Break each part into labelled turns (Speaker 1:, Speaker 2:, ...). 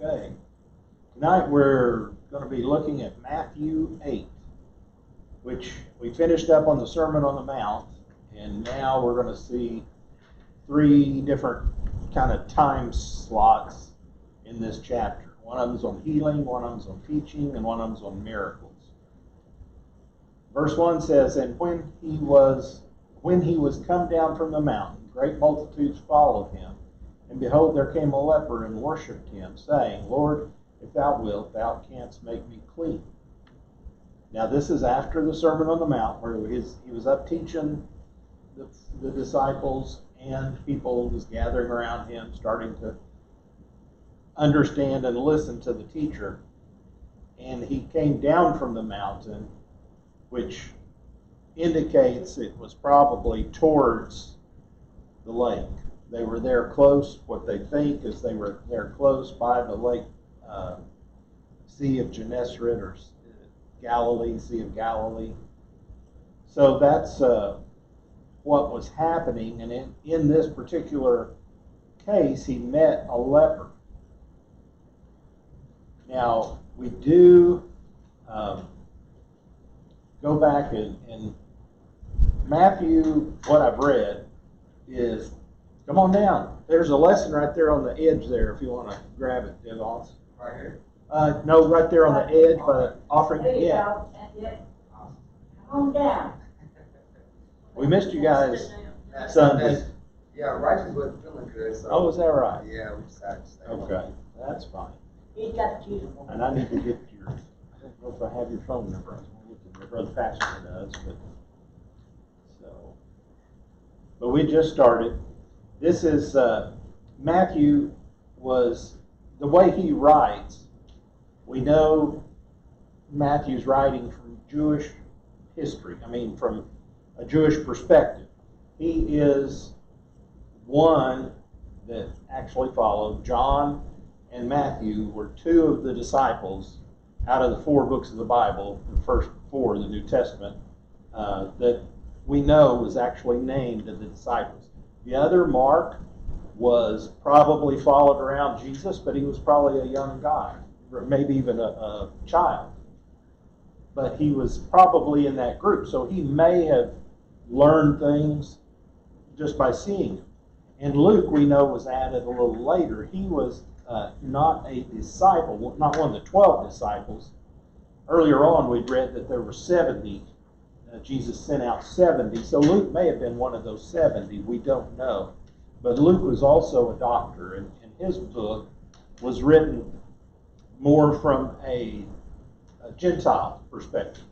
Speaker 1: Okay. Tonight we're going to be looking at Matthew 8, which we finished up on the Sermon on the Mount, and now we're going to see three different kind of time slots in this chapter. One of them's on healing, one of them's on teaching, and one of them's on miracles. Verse 1 says, "And when he was come down from the mountain, great multitudes followed him. And behold, there came a leper and worshipped him, saying, Lord, if thou wilt, thou canst make me clean." Now this is after the Sermon on the Mount, where he was up teaching the disciples, and people was gathering around him, starting to understand and listen to the teacher. And he came down from the mountain, which indicates it was probably towards the lake. They were there close. What they think is they were there close by the lake, Sea of Gennesaret, or Galilee, Sea of Galilee. So that's what was happening. And in this particular case, he met a leper. Now, we do go back and Matthew, what I've read is, come on down. There's a lesson right there on the edge there if you want to grab it, Devons.
Speaker 2: Right here?
Speaker 1: No, right there on the edge by the offering. Yeah.
Speaker 3: Come on down.
Speaker 1: We missed you guys Sunday.
Speaker 2: Yeah, Righteous wasn't feeling good, so.
Speaker 1: Oh, is that right?
Speaker 2: Yeah, we decided to stay.
Speaker 1: Okay, that's fine.
Speaker 3: He's got the keys.
Speaker 1: And I need to get your, I don't know if I have your phone number. I was looking, your brother Pastor does, but we just started. This is, Matthew was, the way he writes, we know Matthew's writing from Jewish history, from a Jewish perspective. He is one that actually followed. John and Matthew were two of the disciples out of the four books of the Bible, the first four of the New Testament, that we know was actually named of the disciples. The other, Mark, was probably followed around Jesus, but he was probably a young guy, or maybe even a child. But he was probably in that group, so he may have learned things just by seeing him. And Luke, we know, was added a little later. He was not a disciple, not one of the 12 disciples. Earlier on, we'd read that there were 70. Jesus sent out 70. So Luke may have been one of those 70. We don't know. But Luke was also a doctor, and his book was written more from a Gentile perspective.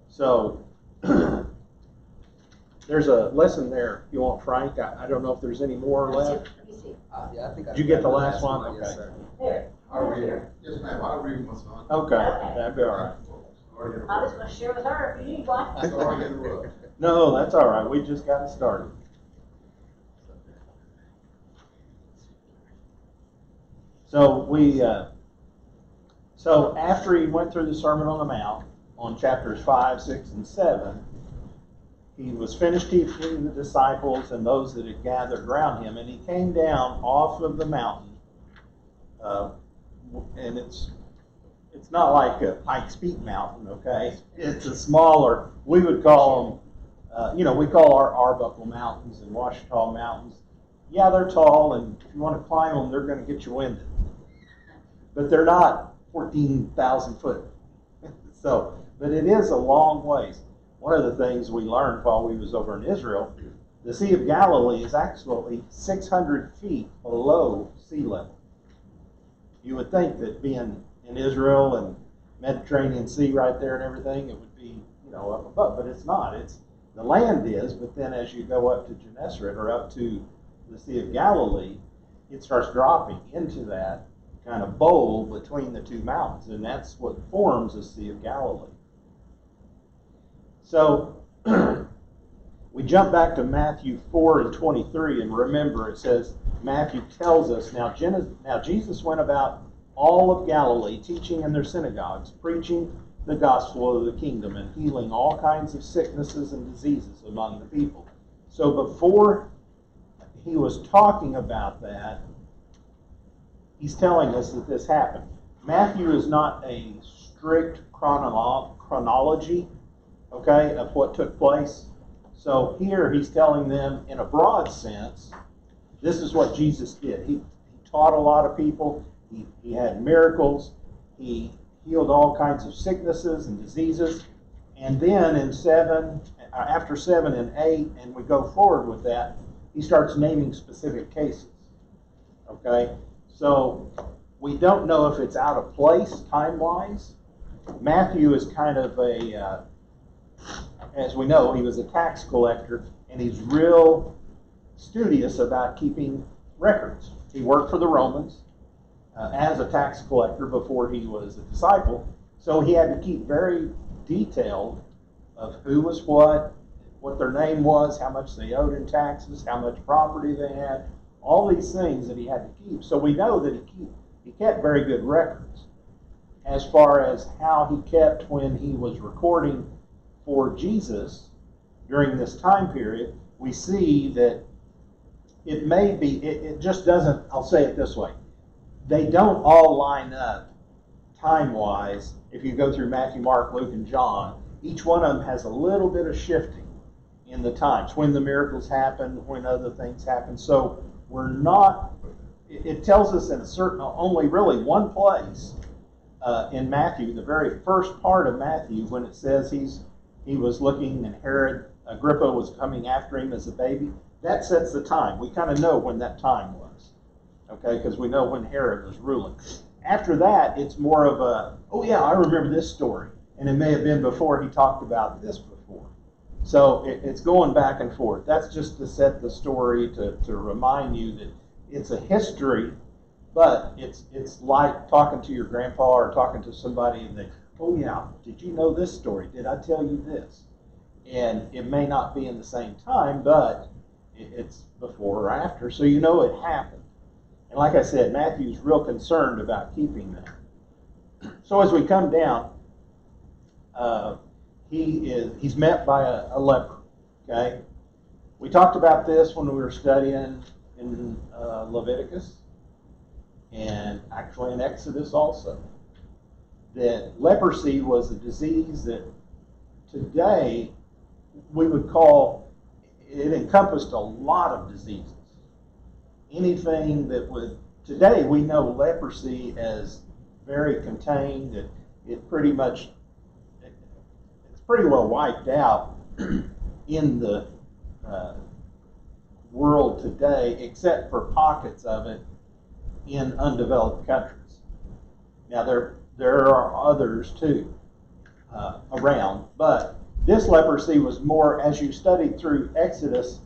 Speaker 1: So there's a lesson there if you want, Frank. I don't know if there's any more left.
Speaker 3: Let me see.
Speaker 2: Yeah, I think
Speaker 1: Did you get the last one? Okay.
Speaker 2: Yes, sir.
Speaker 3: There.
Speaker 2: I'll read it. Yes, ma'am. I'll read my son.
Speaker 1: Okay, that'd be all right.
Speaker 3: I was going to share with her if you need one.
Speaker 2: Sorry to interrupt.
Speaker 1: No, that's all right. We just got started. So after he went through the Sermon on the Mount on chapters 5, 6, and 7, he was finished teaching the disciples and those that had gathered around him, and he came down off of the mountain, and it's not like a Pikes Peak mountain, okay? It's a smaller, we would call them, we call our Arbuckle Mountains and Ouachita Mountains. Yeah, they're tall, and if you want to climb them, they're going to get you winded. But they're not 14,000 foot. But it is a long ways. One of the things we learned while we was over in Israel, the Sea of Galilee is actually 600 feet below sea level. You would think that being in Israel and Mediterranean Sea right there and everything, it would be, up above, but it's not. The land is, but then as you go up to Gennesaret or up to the Sea of Galilee, it starts dropping into that kind of bowl between the two mountains, and that's what forms the Sea of Galilee. So we jump back to Matthew 4 and 23, and remember it says, Matthew tells us, now Jesus went about all of Galilee, teaching in their synagogues, preaching the gospel of the kingdom, and healing all kinds of sicknesses and diseases among the people. So before he was talking about that, he's telling us that this happened. Matthew is not a strict chronology, okay, of what took place. So here he's telling them in a broad sense, this is what Jesus did. He taught a lot of people. He had miracles. He healed all kinds of sicknesses and diseases. And then after 7 and 8, and we go forward with that, he starts naming specific cases. Okay? So we don't know if it's out of place time-wise. Matthew is kind of as we know, he was a tax collector, and he's real studious about keeping records. He worked for the Romans as a tax collector before he was a disciple, so he had to keep very detailed of who was what their name was, how much they owed in taxes, how much property they had, all these things that he had to keep. So we know that he kept very good records. As far as how he kept when he was recording for Jesus during this time period, we see that it may be, it just doesn't, I'll say it this way, they don't all line up time-wise. If you go through Matthew, Mark, Luke, and John, each one of them has a little bit of shifting in the times, when the miracles happen, when other things happen. So we're not, it tells us in a certain, only really one place in Matthew, the very first part of Matthew, when it says he was looking and Herod Agrippa was coming after him as a baby, that sets the time. We kind of know when that time was, okay, because we know when Herod was ruling. After that, it's more of a, oh yeah, I remember this story. And it may have been before he talked about this before. So it's going back and forth. That's just to set the story, to remind you that it's a history, but it's like talking to your grandpa or talking to somebody and they, oh yeah, did you know this story? Did I tell you this? And it may not be in the same time, but it's before or after, so you know it happened. And like I said, Matthew's real concerned about keeping that. So as we come down, he's met by a leper. Okay, we talked about this when we were studying in Leviticus, and actually in Exodus also, that leprosy was a disease that today we would call, it encompassed a lot of diseases. Anything that would, today we know leprosy as very contained, that it pretty much, it's pretty well wiped out in the world today, except for pockets of it in undeveloped countries. Now there are others too around, but this leprosy was more, as you studied through Exodus,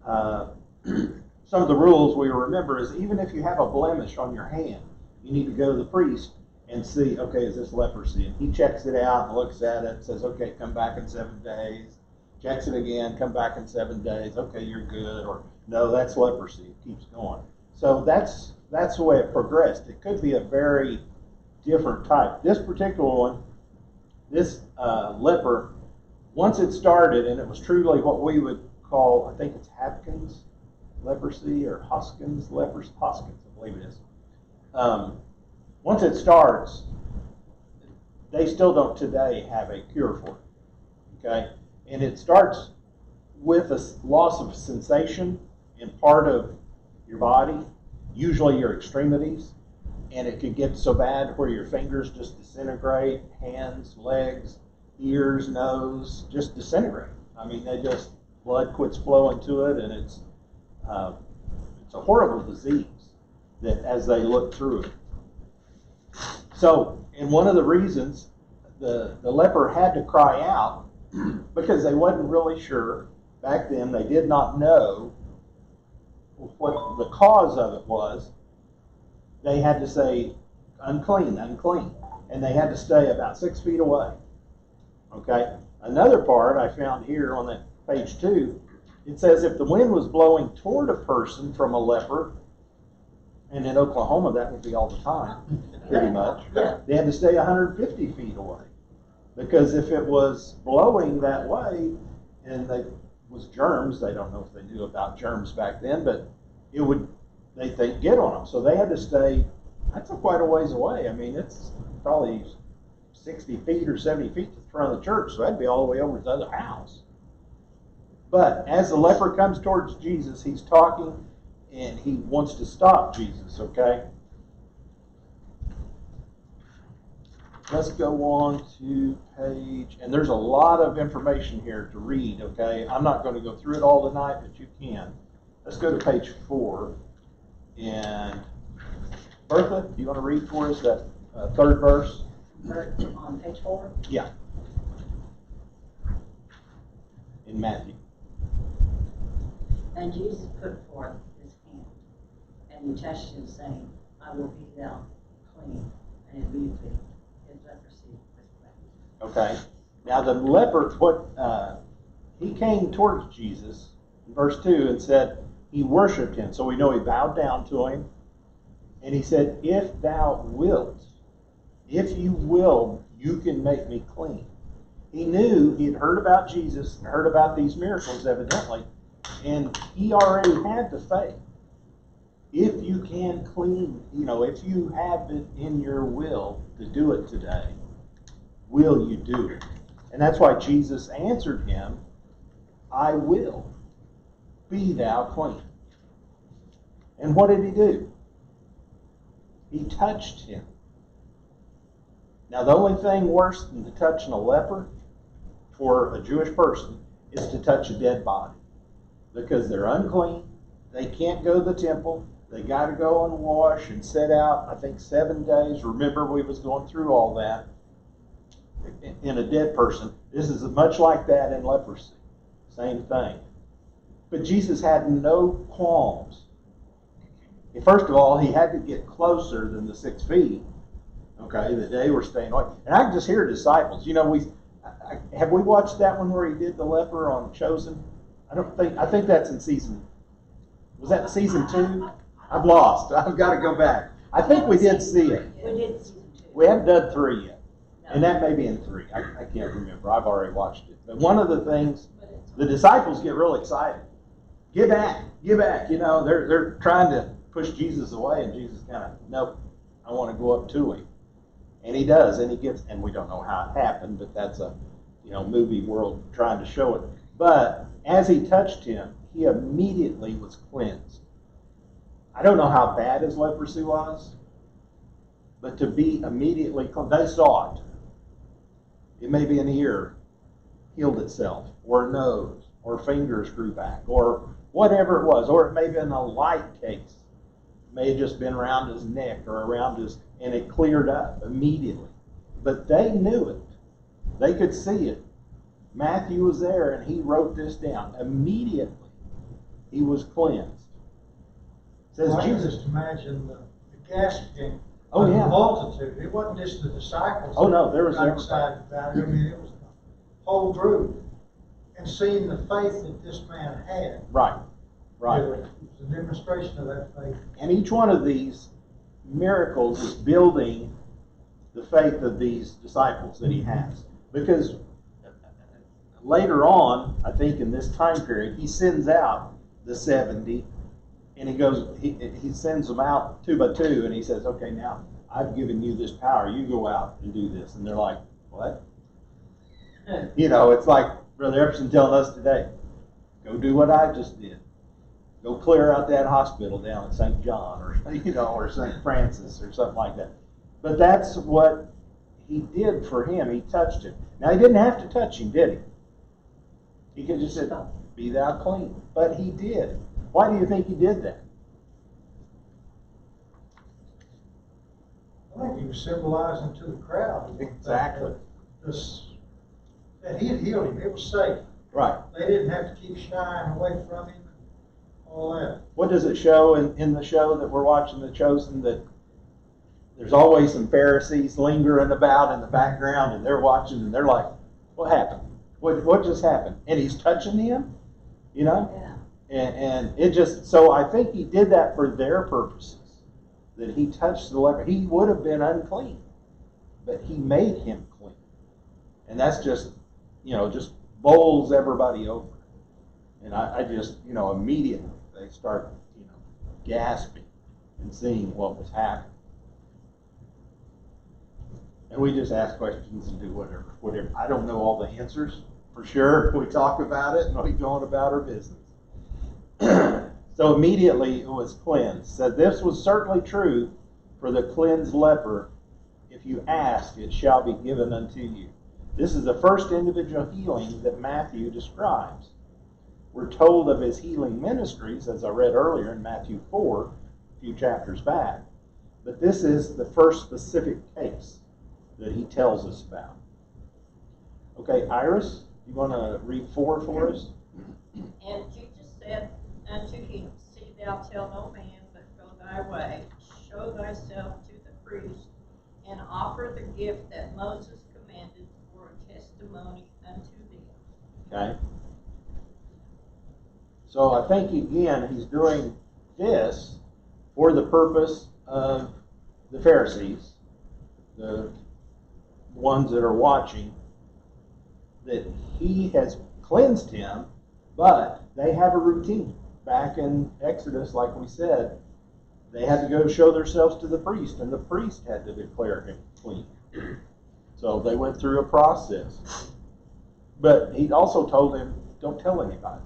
Speaker 1: some of the rules we remember is even if you have a blemish on your hand, you need to go to the priest and see, okay, is this leprosy? And he checks it out and looks at it and says, okay, come back in 7 days. Checks it again, come back in 7 days. Okay, you're good. Or no, that's leprosy. It keeps going. So that's the way it progressed. It could be a very different type. This particular one, this leper, once it started, and it was truly what we would call, I think it's Hopkins leprosy or Hoskins leprosy, Hoskins, I believe it is. Once it starts, they still don't today have a cure for it. Okay, and it starts with a loss of sensation in part of your body, usually your extremities, and it can get so bad where your fingers just disintegrate, hands, legs, ears, nose, just disintegrate. I mean, blood quits flowing to it, and it's a horrible disease that as they look through it. So, and one of the reasons the leper had to cry out, because they wasn't really sure, back then they did not know what the cause of it was, they had to say, unclean, unclean. And they had to stay about 6 feet away. Okay? Another part I found here on that page 2, it says if the wind was blowing toward a person from a leper, and in Oklahoma that would be all the time, pretty much, they had to stay 150 feet away. Because if it was blowing that way, and it was germs, they don't know if they knew about germs back then, but it would, they think, get on them. So they had to stay That's quite a ways away. I mean, it's probably 60 feet or 70 feet to the front of the church, so that'd be all the way over to the other house. But as the leper comes towards Jesus, he's talking and he wants to stop Jesus, okay? Let's go on to page, and there's a lot of information here to read, okay? I'm not going to go through it all tonight, but you can. Let's go to page 4. And Bertha, do you want to read for us that third verse?
Speaker 3: On page 4?
Speaker 1: Yeah. In Matthew.
Speaker 3: And Jesus put forth his hand, and he touched him, saying, I will be thou clean. And immediately his leprosy was cleansed.
Speaker 1: Okay. Now the leper, he came towards Jesus in verse 2 and said he worshiped him. So we know he bowed down to him. And he said, if thou wilt, if you will, you can make me clean. He knew, he had heard about Jesus and heard about these miracles evidently, and he already had the faith. If you can clean, if you have it in your will to do it today, will you do it? And that's why Jesus answered him, I will. Be thou clean. And what did he do? He touched him. Now, the only thing worse than touching a leper for a Jewish person is to touch a dead body, because they're unclean. They can't go to the temple. They got to go and wash and set out, I think, 7 days. Remember, we was going through all that in a dead person. This is much like that in leprosy. Same thing. But Jesus had no qualms. First of all, he had to get closer than the 6 feet, okay, that they were staying away. And I can just hear disciples. Have we watched that one where he did the leper on Chosen? I think that's in season, was that season 2? I've lost. I've got to go back. I think we did see it.
Speaker 3: We did season 2.
Speaker 1: We haven't done 3 yet. And that may be in 3. I can't remember. I've already watched it. But one of the things, the disciples get real excited. Get back, get back. They're trying to push Jesus away, and Jesus kind of, nope, I want to go up to him. And he does, and he gets, and we don't know how it happened, but that's a, movie world trying to show it. But as he touched him, he immediately was cleansed. I don't know how bad his leprosy was, but to be immediately cleansed, they saw it. It may be an ear healed itself, or a nose, or fingers grew back, or whatever it was, or it may have been a light case. It may have just been around his neck or around his, and it cleared up immediately. But they knew it. They could see it. Matthew was there, and he wrote this down. Immediately, he was cleansed. It says
Speaker 4: I can
Speaker 1: Jesus.
Speaker 4: just imagine the gasping
Speaker 1: Oh,
Speaker 4: of
Speaker 1: yeah.
Speaker 4: the multitude. It wasn't just the disciples.
Speaker 1: Oh, no, there was
Speaker 4: that got
Speaker 1: everybody.
Speaker 4: excited about it. I mean, it was the whole group. And seeing the faith that this man had.
Speaker 1: Right. Right.
Speaker 4: It was a demonstration of that faith.
Speaker 1: And each one of these miracles is building the faith of these disciples that he has. Because later on, I think in this time period, he sends out the 70, and he sends them out 2 by 2, and he says, okay, now I've given you this power. You go out and do this. And they're like, what? It's like Brother Epperson telling us today, go do what I just did. Go clear out that hospital down at St. John or or St. Francis or something like that. But that's what he did for him. He touched him. Now, he didn't have to touch him, did he? He could just said, be thou clean. But he did. Why do you think he did that?
Speaker 4: I think he was symbolizing to the crowd.
Speaker 1: Exactly.
Speaker 4: That he had healed him. It was safe.
Speaker 1: Right.
Speaker 4: They didn't have to keep shying away from him. All that.
Speaker 1: What does it show in the show that we're watching, The Chosen, that there's always some Pharisees lingering about in the background, and they're watching, and they're like, what happened? What just happened? And he's touching him,
Speaker 3: Yeah.
Speaker 1: And it just, so I think he did that for their purposes, that he touched the leper. He would have been unclean, but he made him clean. And that's just, just bowls everybody over. And I just, immediately they start, gasping and seeing what was happening. And we just ask questions and do whatever. I don't know all the answers for sure. We talk about it and we go on about our business. So immediately it was cleansed. So this was certainly true for the cleansed leper. If you ask, it shall be given unto you. This is the first individual healing that Matthew describes. We're told of his healing ministries, as I read earlier in Matthew 4, a few chapters back. But this is the first specific case that he tells us about. Okay, Iris, you want to read 4 for us?
Speaker 5: And Jesus said unto him, See thou tell no man, but go thy way, show thyself to the priest, and offer the gift that Moses commanded for a testimony unto them.
Speaker 1: Okay. So I think, again, he's doing this for the purpose of the Pharisees, the ones that are watching, that he has cleansed him, but they have a routine. Back in Exodus, like we said, they had to go show themselves to the priest, and the priest had to declare him clean. So they went through a process. But he also told him, don't tell anybody.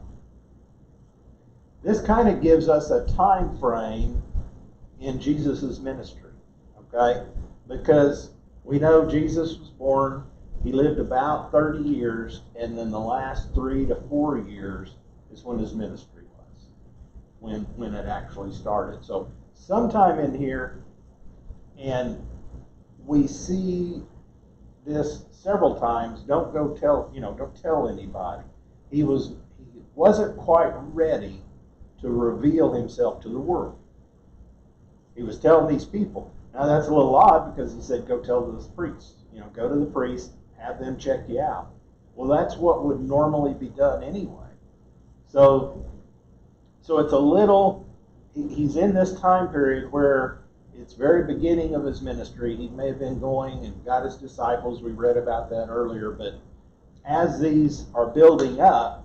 Speaker 1: This kind of gives us a time frame in Jesus' ministry, okay? Because we know Jesus was born, he lived about 30 years, and then the last 3 to 4 years is when his ministry was, when it actually started. So sometime in here, and we see this several times, don't tell anybody. He wasn't quite ready to reveal himself to the world. He was telling these people. Now that's a little odd because he said, go tell this priest. Go to the priest, have them check you out. Well, that's what would normally be done anyway. So it's a little, he's in this time period where it's very beginning of his ministry. He may have been going and got his disciples. We read about that earlier. But as these are building up,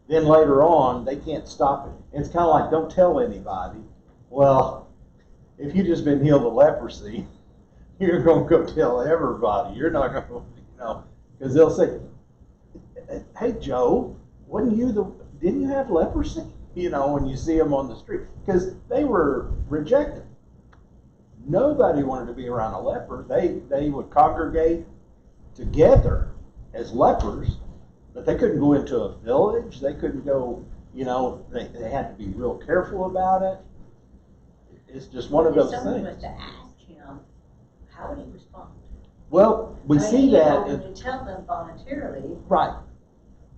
Speaker 1: then later on, they can't stop it. It's kind of like, don't tell anybody. Well, if you've just been healed of leprosy, you're going to go tell everybody. You're not going to, because they'll say, hey, Joe, didn't you have leprosy? When you see them on the street. Because they were rejected. Nobody wanted to be around a leper. They would congregate together as lepers, but they couldn't go into a village. They couldn't go, they had to be real careful about it. It's just one of those things.
Speaker 3: If someone was to ask him, how would he respond?
Speaker 1: Well, we see that.
Speaker 3: He would tell them voluntarily.
Speaker 1: Right.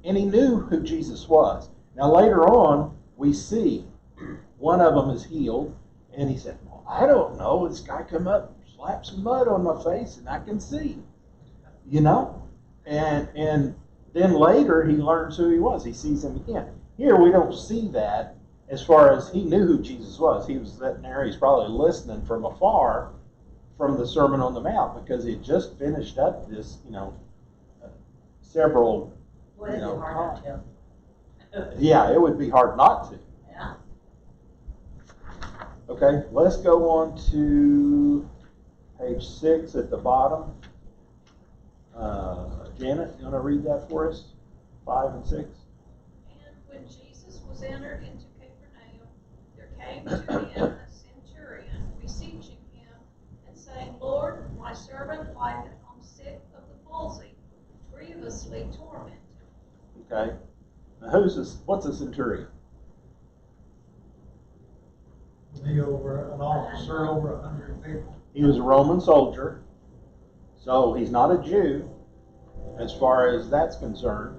Speaker 1: And he knew who Jesus was. Now later on, we see one of them is healed, and he said, well, I don't know. This guy come up, slapped some mud on my face, and I can see. And then later he learns who he was. He sees him again. Here we don't see that as far as he knew who Jesus was. He was sitting there. He's probably listening from afar from the Sermon on the Mount because he had just finished up this, several,
Speaker 3: Well, it'd be hard not to.
Speaker 1: Yeah, it would be hard not to.
Speaker 3: Yeah.
Speaker 1: Okay, let's go on to page 6 at the bottom. Janet, you want to read that for us? 5 and 6.
Speaker 5: And when Jesus was entered into Capernaum, there came to him a centurion, beseeching him, and saying, Lord, my servant lieth sick of the palsy, grievously tormented.
Speaker 1: Okay. Now what's a centurion?
Speaker 4: He over an officer over 100 people.
Speaker 1: He was a Roman soldier, so he's not a Jew as far as that's concerned,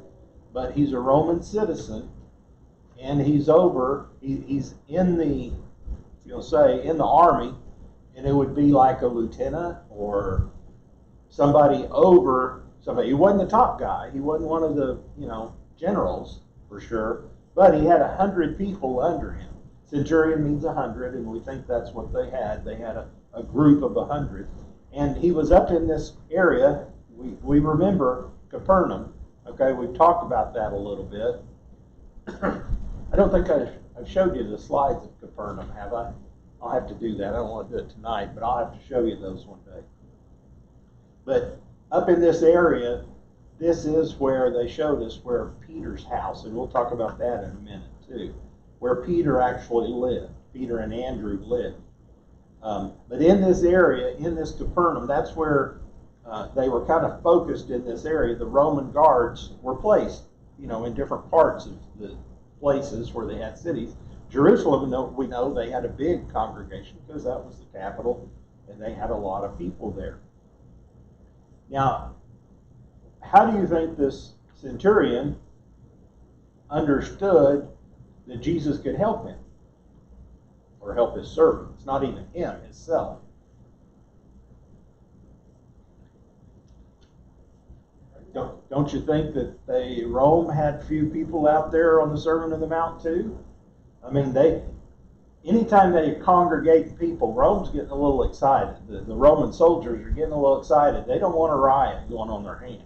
Speaker 1: but he's a Roman citizen, and he's in the, in the army, and it would be like a lieutenant or somebody over somebody. He wasn't the top guy. He wasn't one of the, generals for sure, but he had 100 people under him. Centurion means 100, and we think that's what they had. They had a group of 100. And he was up in this area. We remember Capernaum. Okay, we've talked about that a little bit. I don't think I've showed you the slides of Capernaum, have I? I'll have to do that. I don't want to do it tonight, but I'll have to show you those one day. But up in this area, this is where they showed us where Peter's house, and we'll talk about that in a minute too, where Peter actually lived. Peter and Andrew lived. But in this area, in this Capernaum, that's where they were kind of focused in this area. The Roman guards were placed, in different parts of the places where they had cities. Jerusalem, we know they had a big congregation because that was the capital, and they had a lot of people there. Now, how do you think this centurion understood that Jesus could help him or help his servant? It's not even him, himself. Don't you think that Rome had few people out there on the Sermon on the Mount too? I mean, anytime they congregate people, Rome's getting a little excited. The Roman soldiers are getting a little excited. They don't want a riot going on their hands.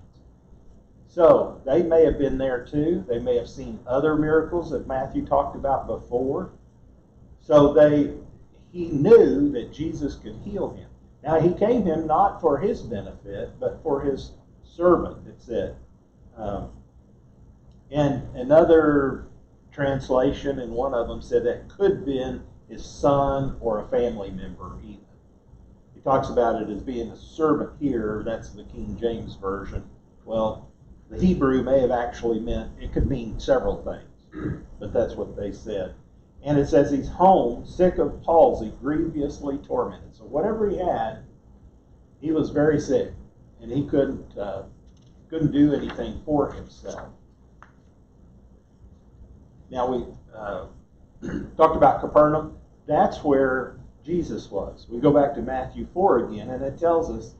Speaker 1: So they may have been there too. They may have seen other miracles that Matthew talked about before. So he knew that Jesus could heal him. Now he came him not for his benefit, but for his servant, it said. And another translation, and one of them said that could have been his son or a family member even. He talks about it as being a servant here. That's the King James Version. Well, the Hebrew may have actually it could mean several things, but that's what they said. And it says he's home, sick of palsy, grievously tormented. So whatever he had, he was very sick, and he couldn't do anything for himself. Now we talked about Capernaum. That's where Jesus was. We go back to Matthew 4 again, and it tells us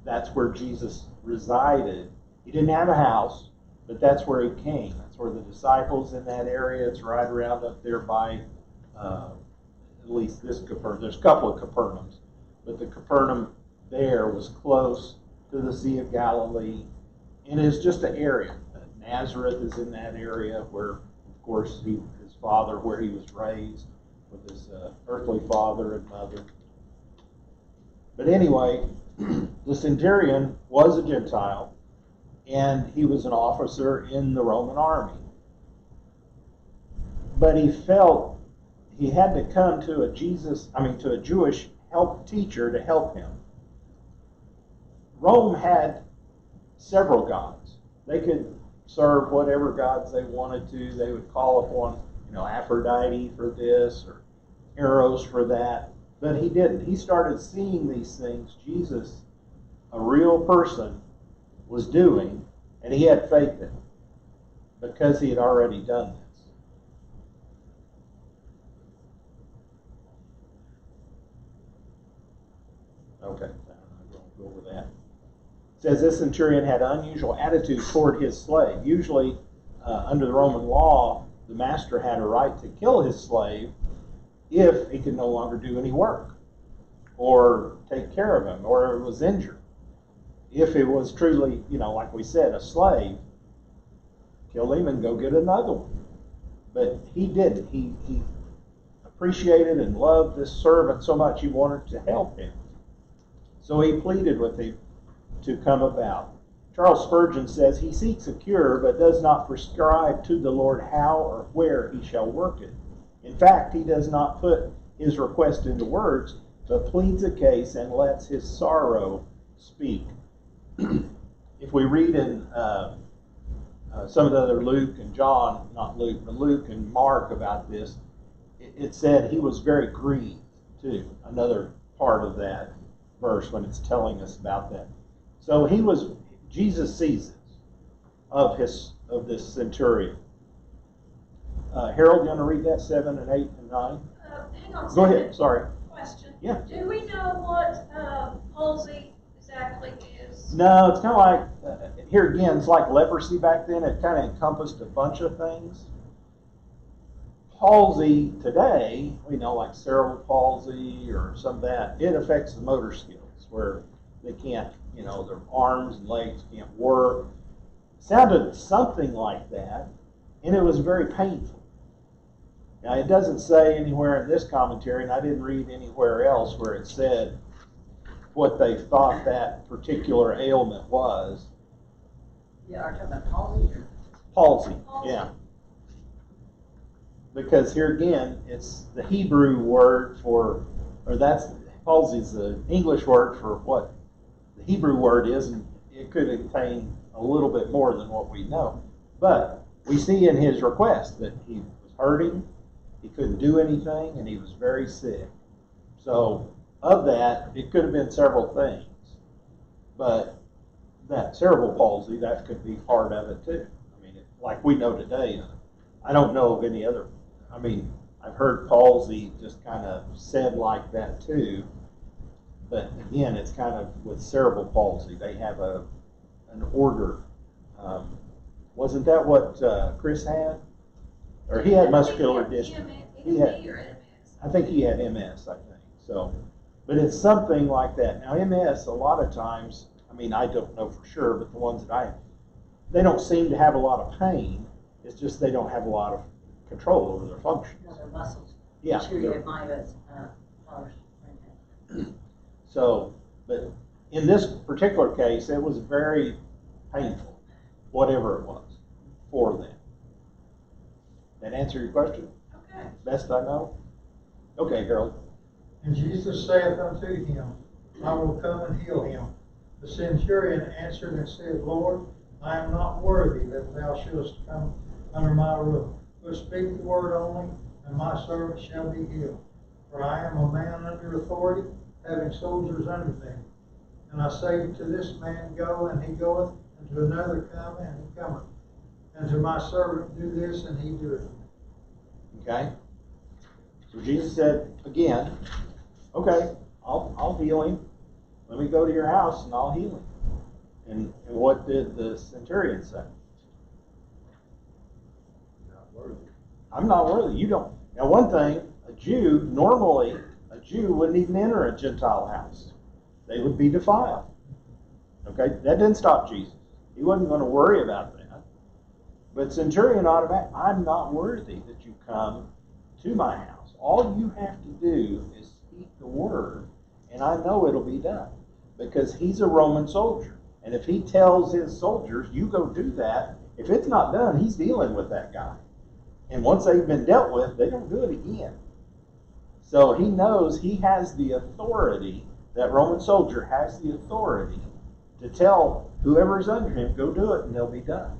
Speaker 1: that's where Jesus resided. He didn't have a house, but that's where he came. That's where the disciples in that area. It's right around up there by at least this Capernaum. There's a couple of Capernaums, but the Capernaum there was close to the Sea of Galilee, and it's just an area. Nazareth is in that area where, of course, his father, where he was raised with his earthly father and mother. But anyway, the centurion was a Gentile, and he was an officer in the Roman army. But he felt he had to come to a Jewish teacher to help him. Rome had several gods. They could serve whatever gods they wanted to. They would call upon, Aphrodite for this or Eros for that. But he didn't. He started seeing these things Jesus, a real person, was doing, and he had faith in it because he had already done this. Okay, I'm going to go over that. It says this centurion had an unusual attitude toward his slave. Usually, under the Roman law, the master had a right to kill his slave if he could no longer do any work or take care of him or was injured. If it was truly, like we said, a slave, kill him and go get another one. But he didn't. He appreciated and loved this servant so much he wanted to help him. So he pleaded with him to come about. Charles Spurgeon says he seeks a cure but does not prescribe to the Lord how or where he shall work it. In fact, he does not put his request into words, but pleads a case and lets his sorrow speak. If we read in some of the other Luke and John, not Luke, but Luke and Mark about this, it said he was very grieved too. Another part of that verse when it's telling us about that. So Jesus sees this of this centurion. Harold, you want to read that 7 and 8 and 9?
Speaker 5: Hang on a second.
Speaker 1: Go ahead. Sorry.
Speaker 5: Question.
Speaker 1: Yeah.
Speaker 5: Do we know what palsy exactly is?
Speaker 1: No, it's kind of like, here again, it's like leprosy back then. It kind of encompassed a bunch of things. Palsy today, we know, like cerebral palsy or some of that, it affects the motor skills where they can't, their arms and legs can't work. It sounded something like that, and it was very painful. Now, it doesn't say anywhere in this commentary, and I didn't read anywhere else where it said what they thought that particular ailment was.
Speaker 3: Yeah, are you talking about palsy or?
Speaker 1: Palsy, yeah. Because here again, it's the Hebrew word for, or that's, palsy is the English word for what the Hebrew word is, and it could contain a little bit more than what we know. But we see in his request that he was hurting, he couldn't do anything, and he was very sick. So of that, it could have been several things. But that cerebral palsy, that could be part of it too. I mean, like we know today, I don't know of any other, I mean, I've heard palsy just kind of said like that too. But again, it's kind of with cerebral palsy, they have an order. Wasn't that what Chris had? Or he had muscular dystrophy. He had, I think he had MS, I think. So, but it's something like that. Now MS, a lot of times, I mean, I don't know for sure, but the ones that I have, they don't seem to have a lot of pain. It's just they don't have a lot of control over their functions.
Speaker 3: No, their muscles.
Speaker 1: Yeah.
Speaker 3: Deteriorate my father's friend.
Speaker 1: So, but in this particular case, it was very painful, whatever it was, for them. That answer your question?
Speaker 5: Okay.
Speaker 1: Best I know? Okay, Harold.
Speaker 4: And Jesus saith unto him, I will come and heal him. The centurion answered and said, Lord, I am not worthy that thou shouldest come under my roof. But speak the word only, and my servant shall be healed. For I am a man under authority, having soldiers under me. And I say to this man, go, and he goeth, and to another, come, and he cometh. And to my servant, do this, and he doeth.
Speaker 1: Okay? So Jesus said again, okay, I'll heal him. Let me go to your house and I'll heal him. And what did the centurion say?
Speaker 2: Not worthy.
Speaker 1: I'm not worthy. You don't. Now, one thing, normally, a Jew wouldn't even enter a Gentile house. They would be defiled. Okay? That didn't stop Jesus. He wasn't going to worry about that. But centurion automatically, I'm not worthy that you come to my house. All you have to do is speak the word, and I know it'll be done. Because he's a Roman soldier. And if he tells his soldiers, you go do that, if it's not done, he's dealing with that guy. And once they've been dealt with, they don't do it again. So he knows he has the authority, that Roman soldier has the authority to tell whoever's under him, go do it, and they'll be done.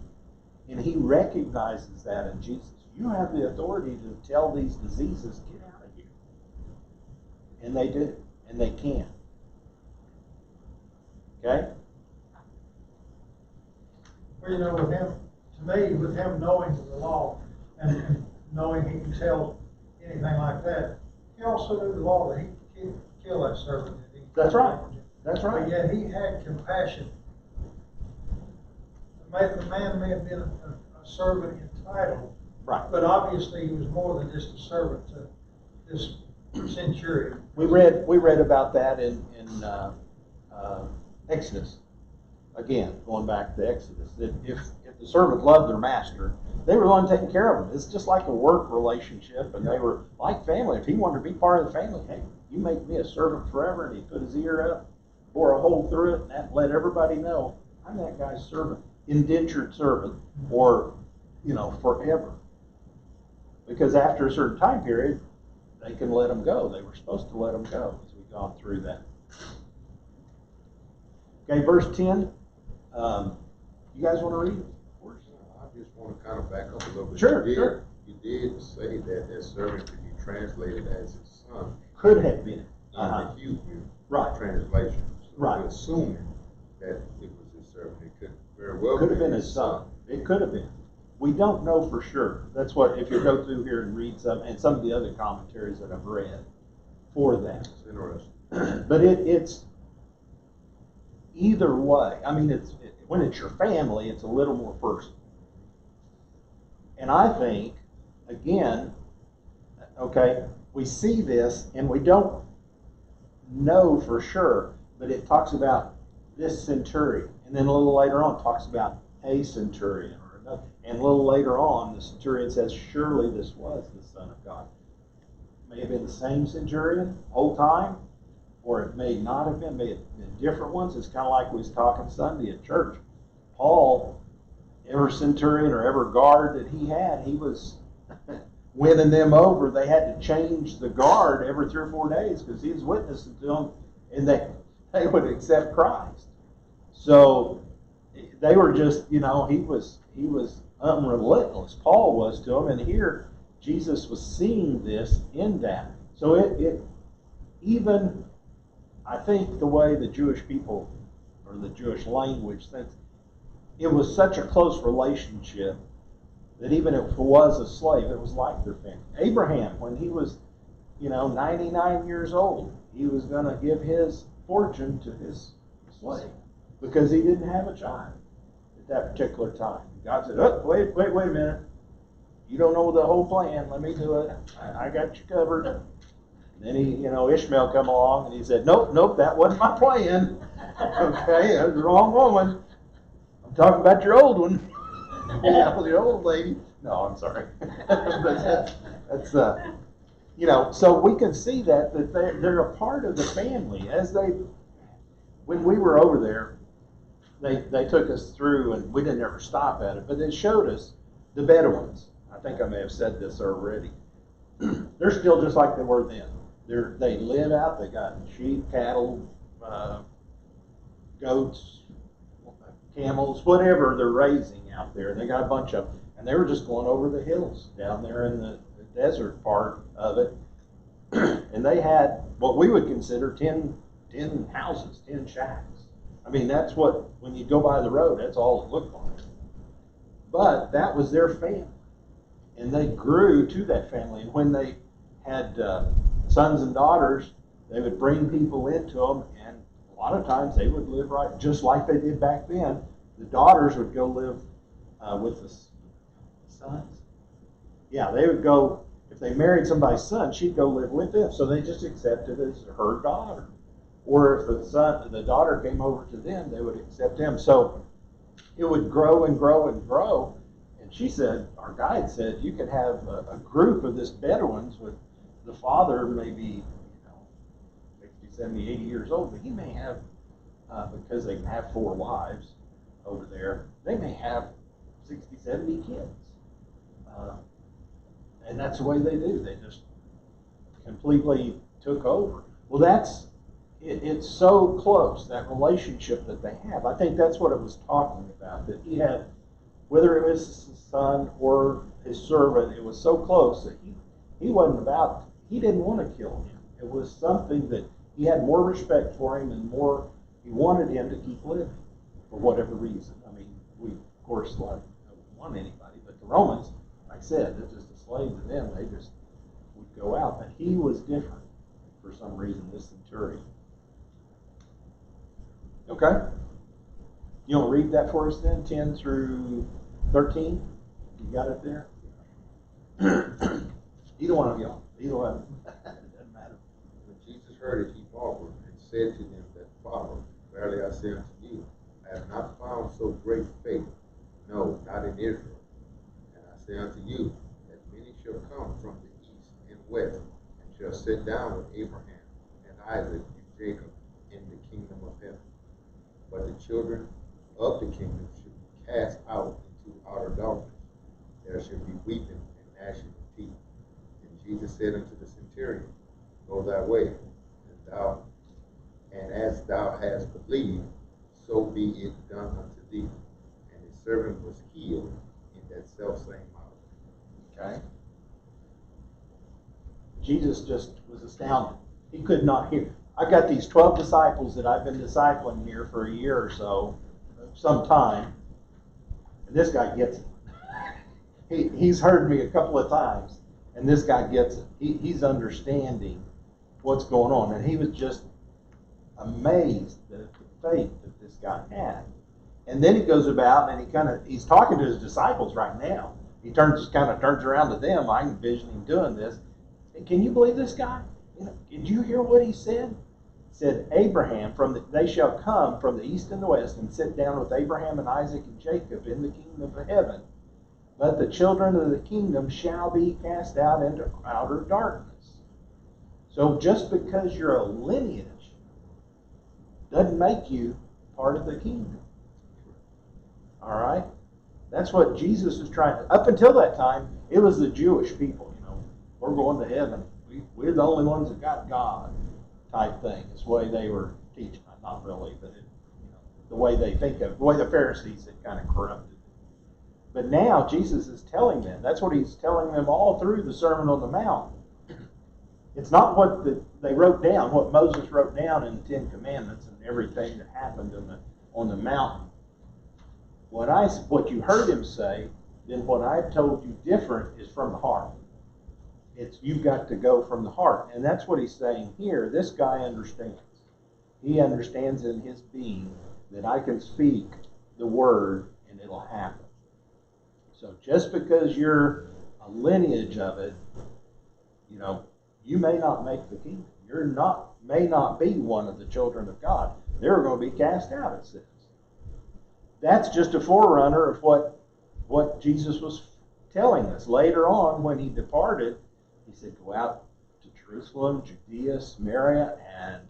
Speaker 1: And he recognizes that in Jesus. You have the authority to tell these diseases, get out of here. And they do, and they can. Okay?
Speaker 4: Well, you know, with him, to me, with him knowing the law and knowing he can tell anything like that, he also knew the law that he could kill that servant.
Speaker 1: That's right. That's right.
Speaker 4: But yet he had compassion. The man may have been a servant in title,
Speaker 1: Right.
Speaker 4: but obviously he was more than just a servant to this centurion.
Speaker 1: We read about that in Exodus. Again, going back to Exodus, that if the servant loved their master, they were the one taking care of him. It's just like a work relationship, and they were like family. If he wanted to be part of the family, hey, you make me a servant forever, and he put his ear up, bore a hole through it, and that let everybody know, I'm that guy's servant, indentured servant, or, forever. Because after a certain time period, they can let them go. They were supposed to let them go as we've gone through that. Okay, verse 10. You guys want to read it?
Speaker 2: I just want to kind of back up a little bit.
Speaker 1: Sure,
Speaker 2: You did say that servant could be translated as his son.
Speaker 1: Could have been.
Speaker 2: In the Hebrew
Speaker 1: Right.
Speaker 2: translation. So
Speaker 1: Right.
Speaker 2: we're assuming that it was his servant. It could very well
Speaker 1: Could have been his son. It could have been. We don't know for sure. That's what, if you go through here and read some of the other commentaries that I've read for that.
Speaker 2: It's interesting.
Speaker 1: But it's either way. I mean, when it's your family, it's a little more personal. And I think, again, okay, we see this and we don't know for sure, but it talks about this centurion. And then a little later on, it talks about a centurion. And a little later on, the centurion says, surely this was the Son of God. May have been the same centurion, whole time, or it may not have been, may have been different ones. It's kind of like we was talking Sunday at church. Paul, every centurion or every guard that he was winning them over. They had to change the guard every 3 or 4 days because he was witnessing to them, and they would accept Christ. So they were just, he was unrelentless. Paul was to them, and here Jesus was seeing this in that. So it even, I think the way the Jewish people or the Jewish language thinks, it was such a close relationship that even if it was a slave, it was like their family. Abraham, when he was, 99 years old, he was going to give his fortune to his slave because he didn't have a child at that particular time. God said, oh, wait a minute. You don't know the whole plan. Let me do it. I got you covered. And then Ishmael come along and he said, nope, that wasn't my plan. Okay, that was the wrong woman. I'm talking about your old one. The old lady. No, I'm sorry. that's so we can see that they're a part of the family. When we were over there, they took us through, and we didn't ever stop at it, but they showed us the Bedouins. I think I may have said this already. They're still just like they were then. They live out. They got sheep, cattle, goats, camels, whatever they're raising out there. They got a bunch of them. And they were just going over the hills down there in the desert part of it. And they had what we would consider 10 houses, 10 shacks. I mean, that's what, when you go by the road, that's all it looked like. But that was their family. And they grew to that family. And when they had sons and daughters, they would bring people into them, and a lot of times they would live right, just like they did back then. The daughters would go live with the sons. Yeah, they would go, if they married somebody's son, she'd go live with them. So they just accepted as her daughter. Or if the daughter came over to them, they would accept him. So it would grow and grow and grow. And she said, our guide said, you could have a group of this Bedouins with the father maybe 60, 70, 80 years old, but he may have, because they have 4 wives over there, they may have 60, 70 kids. And that's the way they do. They just completely took over. Well, it's so close, that relationship that they have. I think that's what it was talking about, that he had, whether it was his son or his servant, it was so close that he didn't want to kill him. It was something that he had more respect for him and he wanted him to keep living for whatever reason. I mean, we, of course, don't want anybody, but the Romans, like I said, they're just a slave to them. They just would go out. But he was different for some reason, this centurion. Okay? You want to read that for us then, 10 through 13? You got it there? Either one of y'all. Either one. It doesn't matter.
Speaker 2: When Jesus heard it, he marveled and said to them that followed, verily I say unto you, I have not found so great faith, no, not in Israel. And I say unto you, that many shall come from the east and west, and shall sit down with Abraham and Isaac and Jacob in the kingdom of heaven. But the children of the kingdom should be cast out into outer darkness. There should be weeping and gnashing of teeth. And Jesus said unto the centurion, go thy way, and as thou hast believed, so be it done unto thee. And his servant was healed in that selfsame hour.
Speaker 1: Okay? Jesus just was astounded. He could not hear. I've got these 12 disciples that I've been discipling here for a year or so, some time, and this guy gets it. He's heard me a couple of times, and this guy gets it. He's understanding what's going on, and he was just amazed at the faith that this guy had. And then he goes about and he's talking to his disciples right now. He turns around to them. I envision him doing this. Can you believe this guy? Did you hear what he said? He said, Abraham, they shall come from the east and the west and sit down with Abraham and Isaac and Jacob in the kingdom of heaven. But the children of the kingdom shall be cast out into outer darkness. So just because you're a lineage doesn't make you part of the kingdom. All right? That's what Jesus is trying to. Up until that time, it was the Jewish people, we're going to heaven. We're the only ones that got God type thing. It's the way they were teaching. Not really, but the way they think of, the way the Pharisees had kind of corrupted it. But now Jesus is telling them, that's what he's telling them all through the Sermon on the Mount. It's not what they wrote down, what Moses wrote down in the Ten Commandments and everything that happened on the mountain. What you heard him say, then what I told you different is from the heart. You've got to go from the heart. And that's what he's saying here. This guy understands. He understands in his being that I can speak the word and it'll happen. So just because you're a lineage of it, you may not make the kingdom. May not be one of the children of God. They're going to be cast out, it says. That's just a forerunner of what Jesus was telling us. Later on, when he departed, he said, go out to Jerusalem, Judea, Samaria, and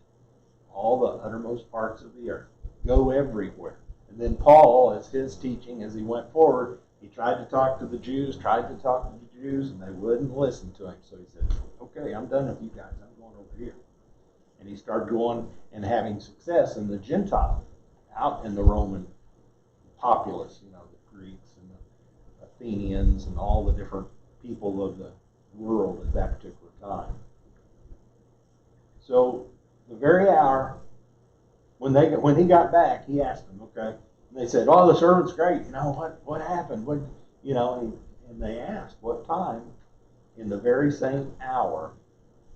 Speaker 1: all the uttermost parts of the earth. Go everywhere. And then Paul, as his teaching, as he went forward, he tried to talk to the Jews, and they wouldn't listen to him. So he said, okay, I'm done with you guys. I'm going over here. And he started going and having success in the Gentile, out in the Roman populace, the Greeks and the Athenians and all the different people of the world at that particular time. So the very hour when he got back, he asked them, okay, and they said, "Oh, the servant's great. What happened? And they asked what time. In the very same hour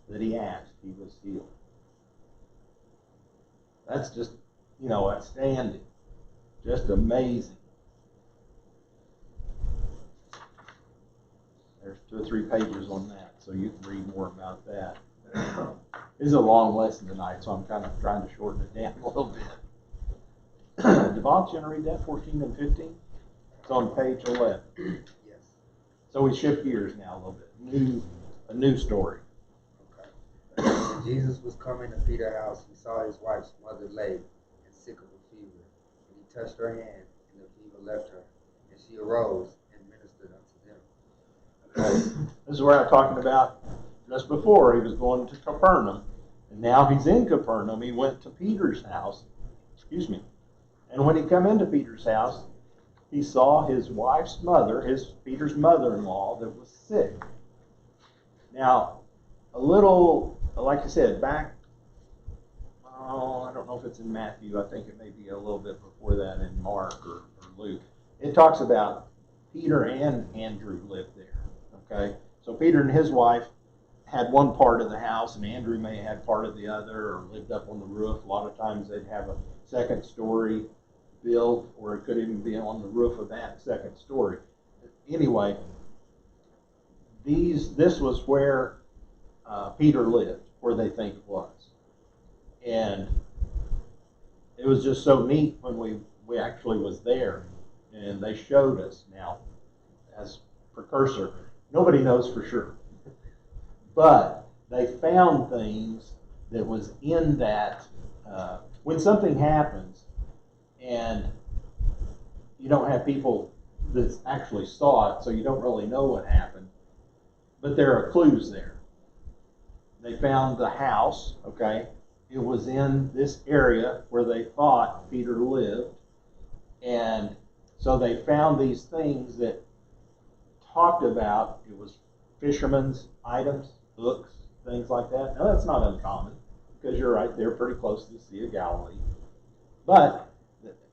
Speaker 1: that he asked, he was healed. That's just, outstanding, just amazing. There's 2 or 3 pages on that, so you can read more about that. This is a long lesson tonight, so I'm kind of trying to shorten it down a little bit. Devon, you want to read that, 14 and 15? It's on page 11.
Speaker 6: Yes.
Speaker 1: So we shift gears now a little bit. A new story.
Speaker 6: Okay. When Jesus was coming to Peter's house, he saw his wife's mother lay and sick of a fever. And he touched her hand, and the fever left her. And she arose and ministered unto them.
Speaker 1: Okay. This is where I'm talking about just before. He was going to Capernaum, and now he's in Capernaum. He went to Peter's house. And when he come into Peter's house, he saw his wife's mother, Peter's mother-in-law, that was sick. Now, a little, like I said, back, I don't know if it's in Matthew. I think it may be a little bit before that in Mark or Luke. It talks about Peter and Andrew lived there. Okay, so Peter and his wife had one part of the house, and Andrew may have had part of the other, or lived up on the roof. A lot of times they'd have a second story built, or it could even be on the roof of that second story. Anyway, this was where Peter lived, where they think it was. And it was just so neat when we actually was there, and they showed us. Now, as precursor, nobody knows for sure. But they found things that was in that. When something happens and you don't have people that actually saw it, so you don't really know what happened, but there are clues there. They found the house, okay? It was in this area where they thought Peter lived. And so they found these things that talked about, it was fishermen's items, hooks, things like that. Now that's not uncommon, because you're right there pretty close to the Sea of Galilee. But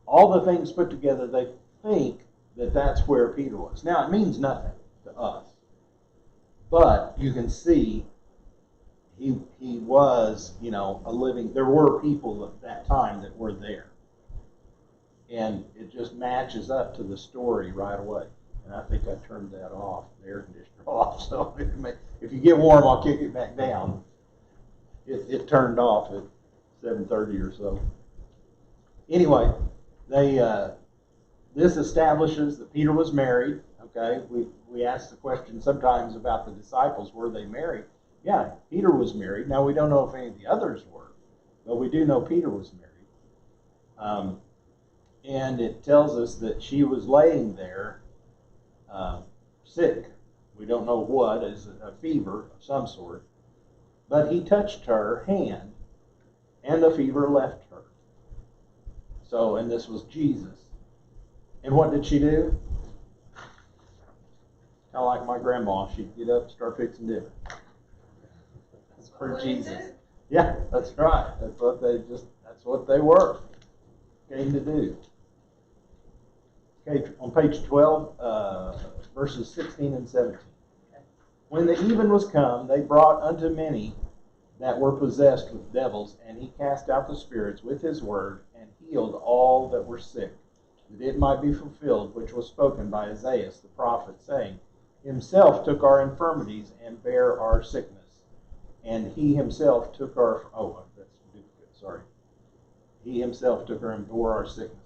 Speaker 1: all the things put together, they think that that's where Peter was. Now it means nothing to us, but you can see he was, a living. There were people at that time that were there, and it just matches up to the story right away. And I think I turned that off, the air conditioner off. So if you get warm, I'll kick it back down. It turned off at 7:30 or so. Anyway, this establishes that Peter was married. Okay, we ask the question sometimes about the disciples, were they married? Yeah, Peter was married. Now we don't know if any of the others were, but we do know Peter was married. And it tells us that she was laying there sick. We don't know what, is a fever of some sort. But he touched her hand, and the fever left her. So, and this was Jesus. And what did she do? Kind of like my grandma, she'd get up and start fixing dinner. That's for
Speaker 5: What is
Speaker 1: Jesus.
Speaker 5: it?
Speaker 1: Yeah, that's right. That's what they were came to do. Okay, on page 12, verses 16 and 17. When the even was come, they brought unto many that were possessed with devils, and he cast out the spirits with his word, and healed all that were sick, that it might be fulfilled which was spoken by Isaiah the prophet, saying, Himself took our infirmities and bare our sickness, and he himself took our, that's duplicate, sorry. He himself took our and bore our sicknesses.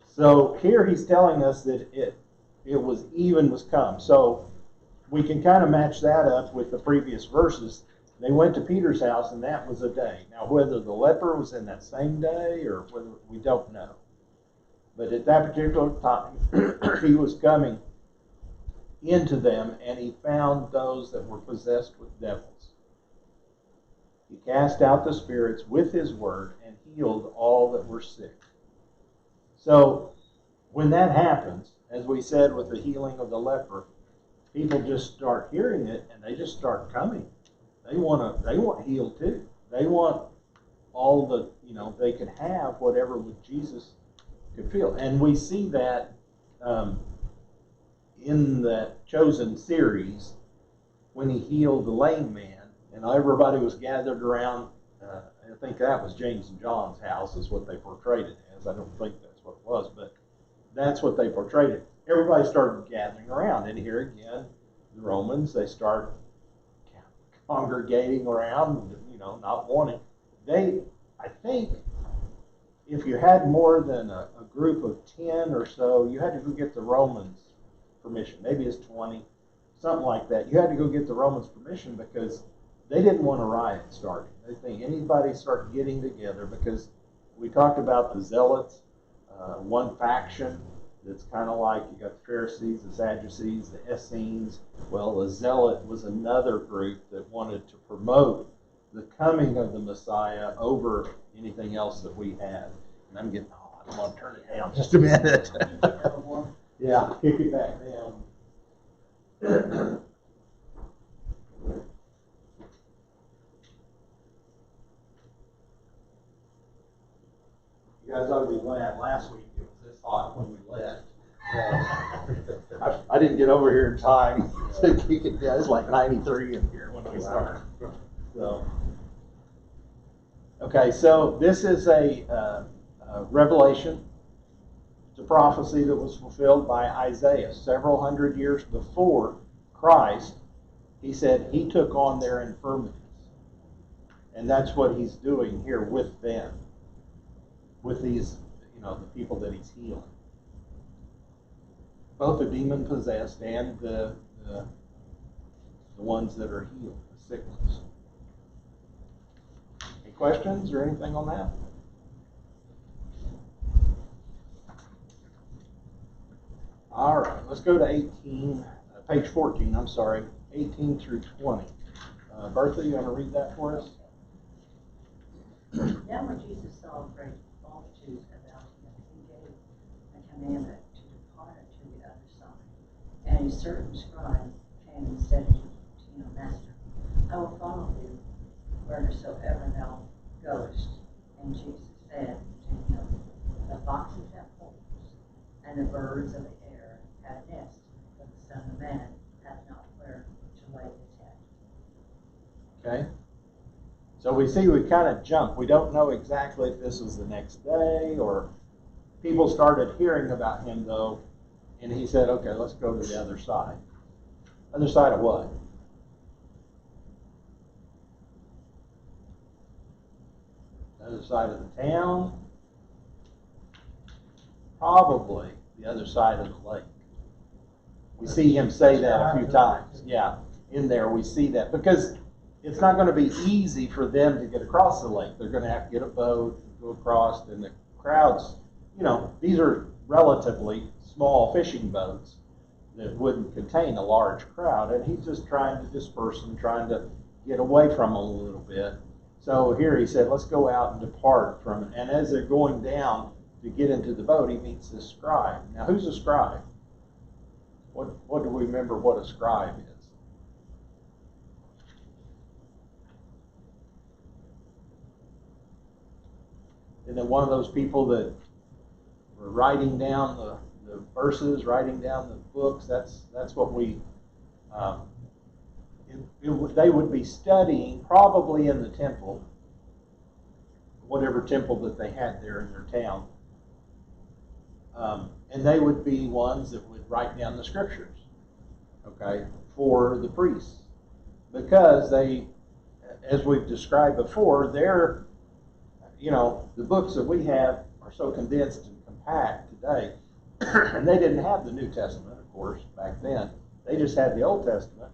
Speaker 1: So here he's telling us that it was even was come. So we can kind of match that up with the previous verses. They went to Peter's house, and that was a day. Now, whether the leper was in that same day or whether we don't know. But at that particular time, he was coming into them, and he found those that were possessed with devils. He cast out the spirits with his word and healed all that were sick. So when that happens, as we said with the healing of the leper, people just start hearing it and they just start coming. They want healed too. They want all the, they could have whatever Jesus could feel. And we see that in the Chosen series when he healed the lame man, and everybody was gathered around. I think that was James and John's house is what they portrayed it as. I don't think that's what it was, but that's what they portrayed it. Everybody started gathering around, and here again, the Romans, they start congregating around, not wanting. I think, if you had more than a group of 10 or so, you had to go get the Romans' permission. Maybe it's 20, something like that. You had to go get the Romans' permission because they didn't want a riot starting. They think anybody start getting together, because we talked about the Zealots, one faction that's kind of like you got the Pharisees, the Sadducees, the Essenes. Well, the Zealot was another group that wanted to promote the coming of the Messiah over anything else that we had. And I'm getting hot. I want to turn it down just a minute. Yeah, kick it back down. You guys ought to be glad last week it was this hot when we left. I didn't get over here in time to kick it down. It's like 93 in here when we started. So, okay, so this is a revelation. It's a prophecy that was fulfilled by Isaiah several hundred years before Christ. He said he took on their infirmities. And that's what he's doing here with them, with these, the people that he's healing. Both the demon-possessed and the ones that are healed, the sick ones. Any questions or anything on that? All right, let's go to page 14, I'm sorry, 18 through 20. Bertha, you want to read that for us?
Speaker 3: Now when Jesus saw a great multitude about him, he gave a commandment to depart to the other side. And a certain scribe came and said to him, Master, I will follow thee wheresoever thou goest. And Jesus said to him, The foxes have holes, and the birds of the air have nests, but the Son of Man hath not where to lay his head.
Speaker 1: Okay. So we see we kind of jump. We don't know exactly if this was the next day or people started hearing about him though, and he said, okay, let's go to the other side. Other side of what? The other side of the town? Probably the other side of the lake. We see him say that a few times. Yeah, in there we see that because it's not going to be easy for them to get across the lake. They're going to have to get a boat, go across, and the crowds, these are relatively small fishing boats that wouldn't contain a large crowd, and he's just trying to disperse them, trying to get away from them a little bit. So here he said, let's go out and depart from it. And as they're going down to get into the boat, he meets this scribe. Now, who's a scribe? What do we remember what a scribe is? Isn't it one of those people that were writing down the verses, writing down the books? That's what we, they would be studying probably in the temple, whatever temple that they had there in their town. And they would be ones that would write down the scriptures, okay, for the priests. Because they, as we've described before, they're, the books that we have are so condensed and compact today, and they didn't have the New Testament, of course, back then. They just had the Old Testament.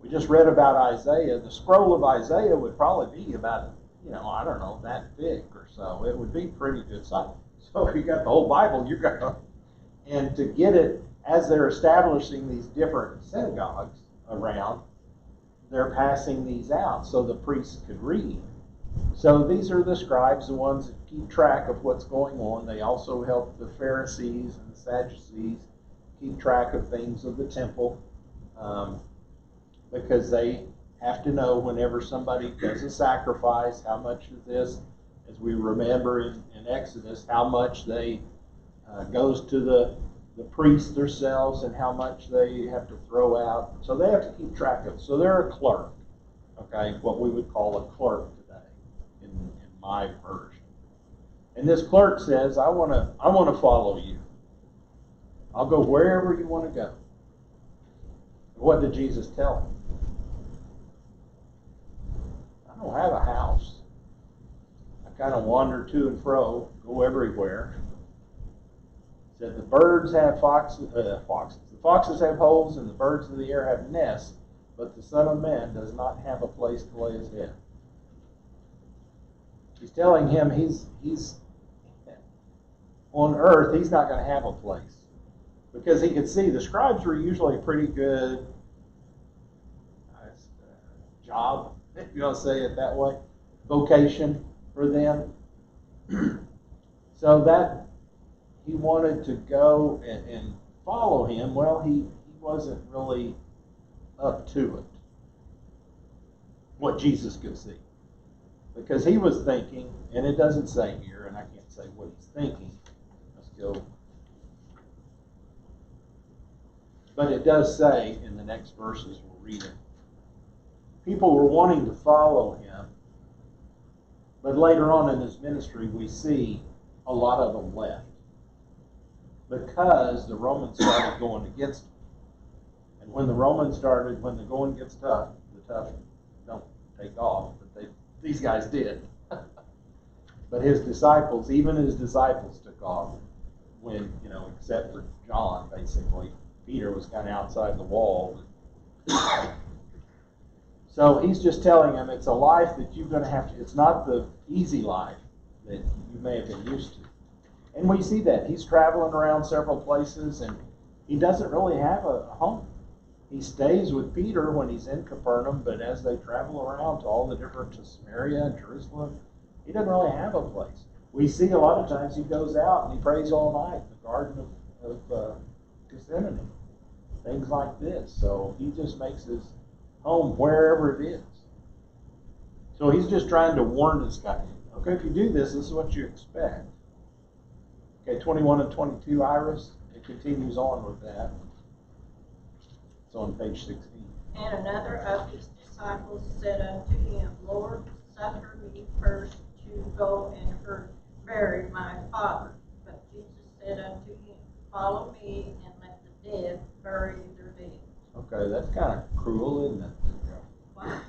Speaker 1: We just read about Isaiah. The scroll of Isaiah would probably be about, I don't know, that big or so. It would be pretty good size. So if you got the whole Bible, you're going to, and to get it, as they're establishing these different synagogues around, they're passing these out so the priests could read. So these are the scribes, the ones that keep track of what's going on. They also help the Pharisees and the Sadducees keep track of things of the temple, because they have to know whenever somebody does a sacrifice, how much of this, as we remember in Exodus, how much they goes to the priests themselves and how much they have to throw out. So they have to keep track of it. So they're a clerk, okay, what we would call a clerk today in my version. And this clerk says, I want to follow you. I'll go wherever you want to go. What did Jesus tell him? I don't have a house. I kind of wander to and fro, go everywhere. He said the birds have foxes. The foxes have holes, and the birds of the air have nests, but the Son of Man does not have a place to lay his head. He's telling him he's on earth, he's not going to have a place. Because he could see the scribes were usually a pretty good job, if you want to say it that way, vocation for them. So that he wanted to go and follow him. Well, he wasn't really up to it, what Jesus could see. Because he was thinking, and it doesn't say here, and I can't say what he's thinking. Let's go. But it does say in the next verses, we'll read it. People were wanting to follow him, but later on in his ministry, we see a lot of them left because the Romans started going against him. And when the going gets tough, the tough don't take off, but these guys did. But his disciples took off when, except for John, basically. Peter was kind of outside the wall. So he's just telling him it's a life that you're going to have to, it's not the easy life that you may have been used to. And we see that. He's traveling around several places, and he doesn't really have a home. He stays with Peter when he's in Capernaum, but as they travel around to all the different, to Samaria and Jerusalem, he doesn't really have a place. We see a lot of times he goes out and he prays all night in the Garden of Gethsemane, things like this. So he just makes his home wherever it is. So he's just trying to warn this guy. Okay, if you do this, this is what you expect. Okay, 21 and 22, Iris, it continues on with that. It's on page 16.
Speaker 7: And another of his disciples said unto him, Lord, suffer me first to go and bury my father. But Jesus said unto him, Follow me, and let the dead bury their dead.
Speaker 1: Okay, that's kind of cruel, isn't it?
Speaker 7: Wow.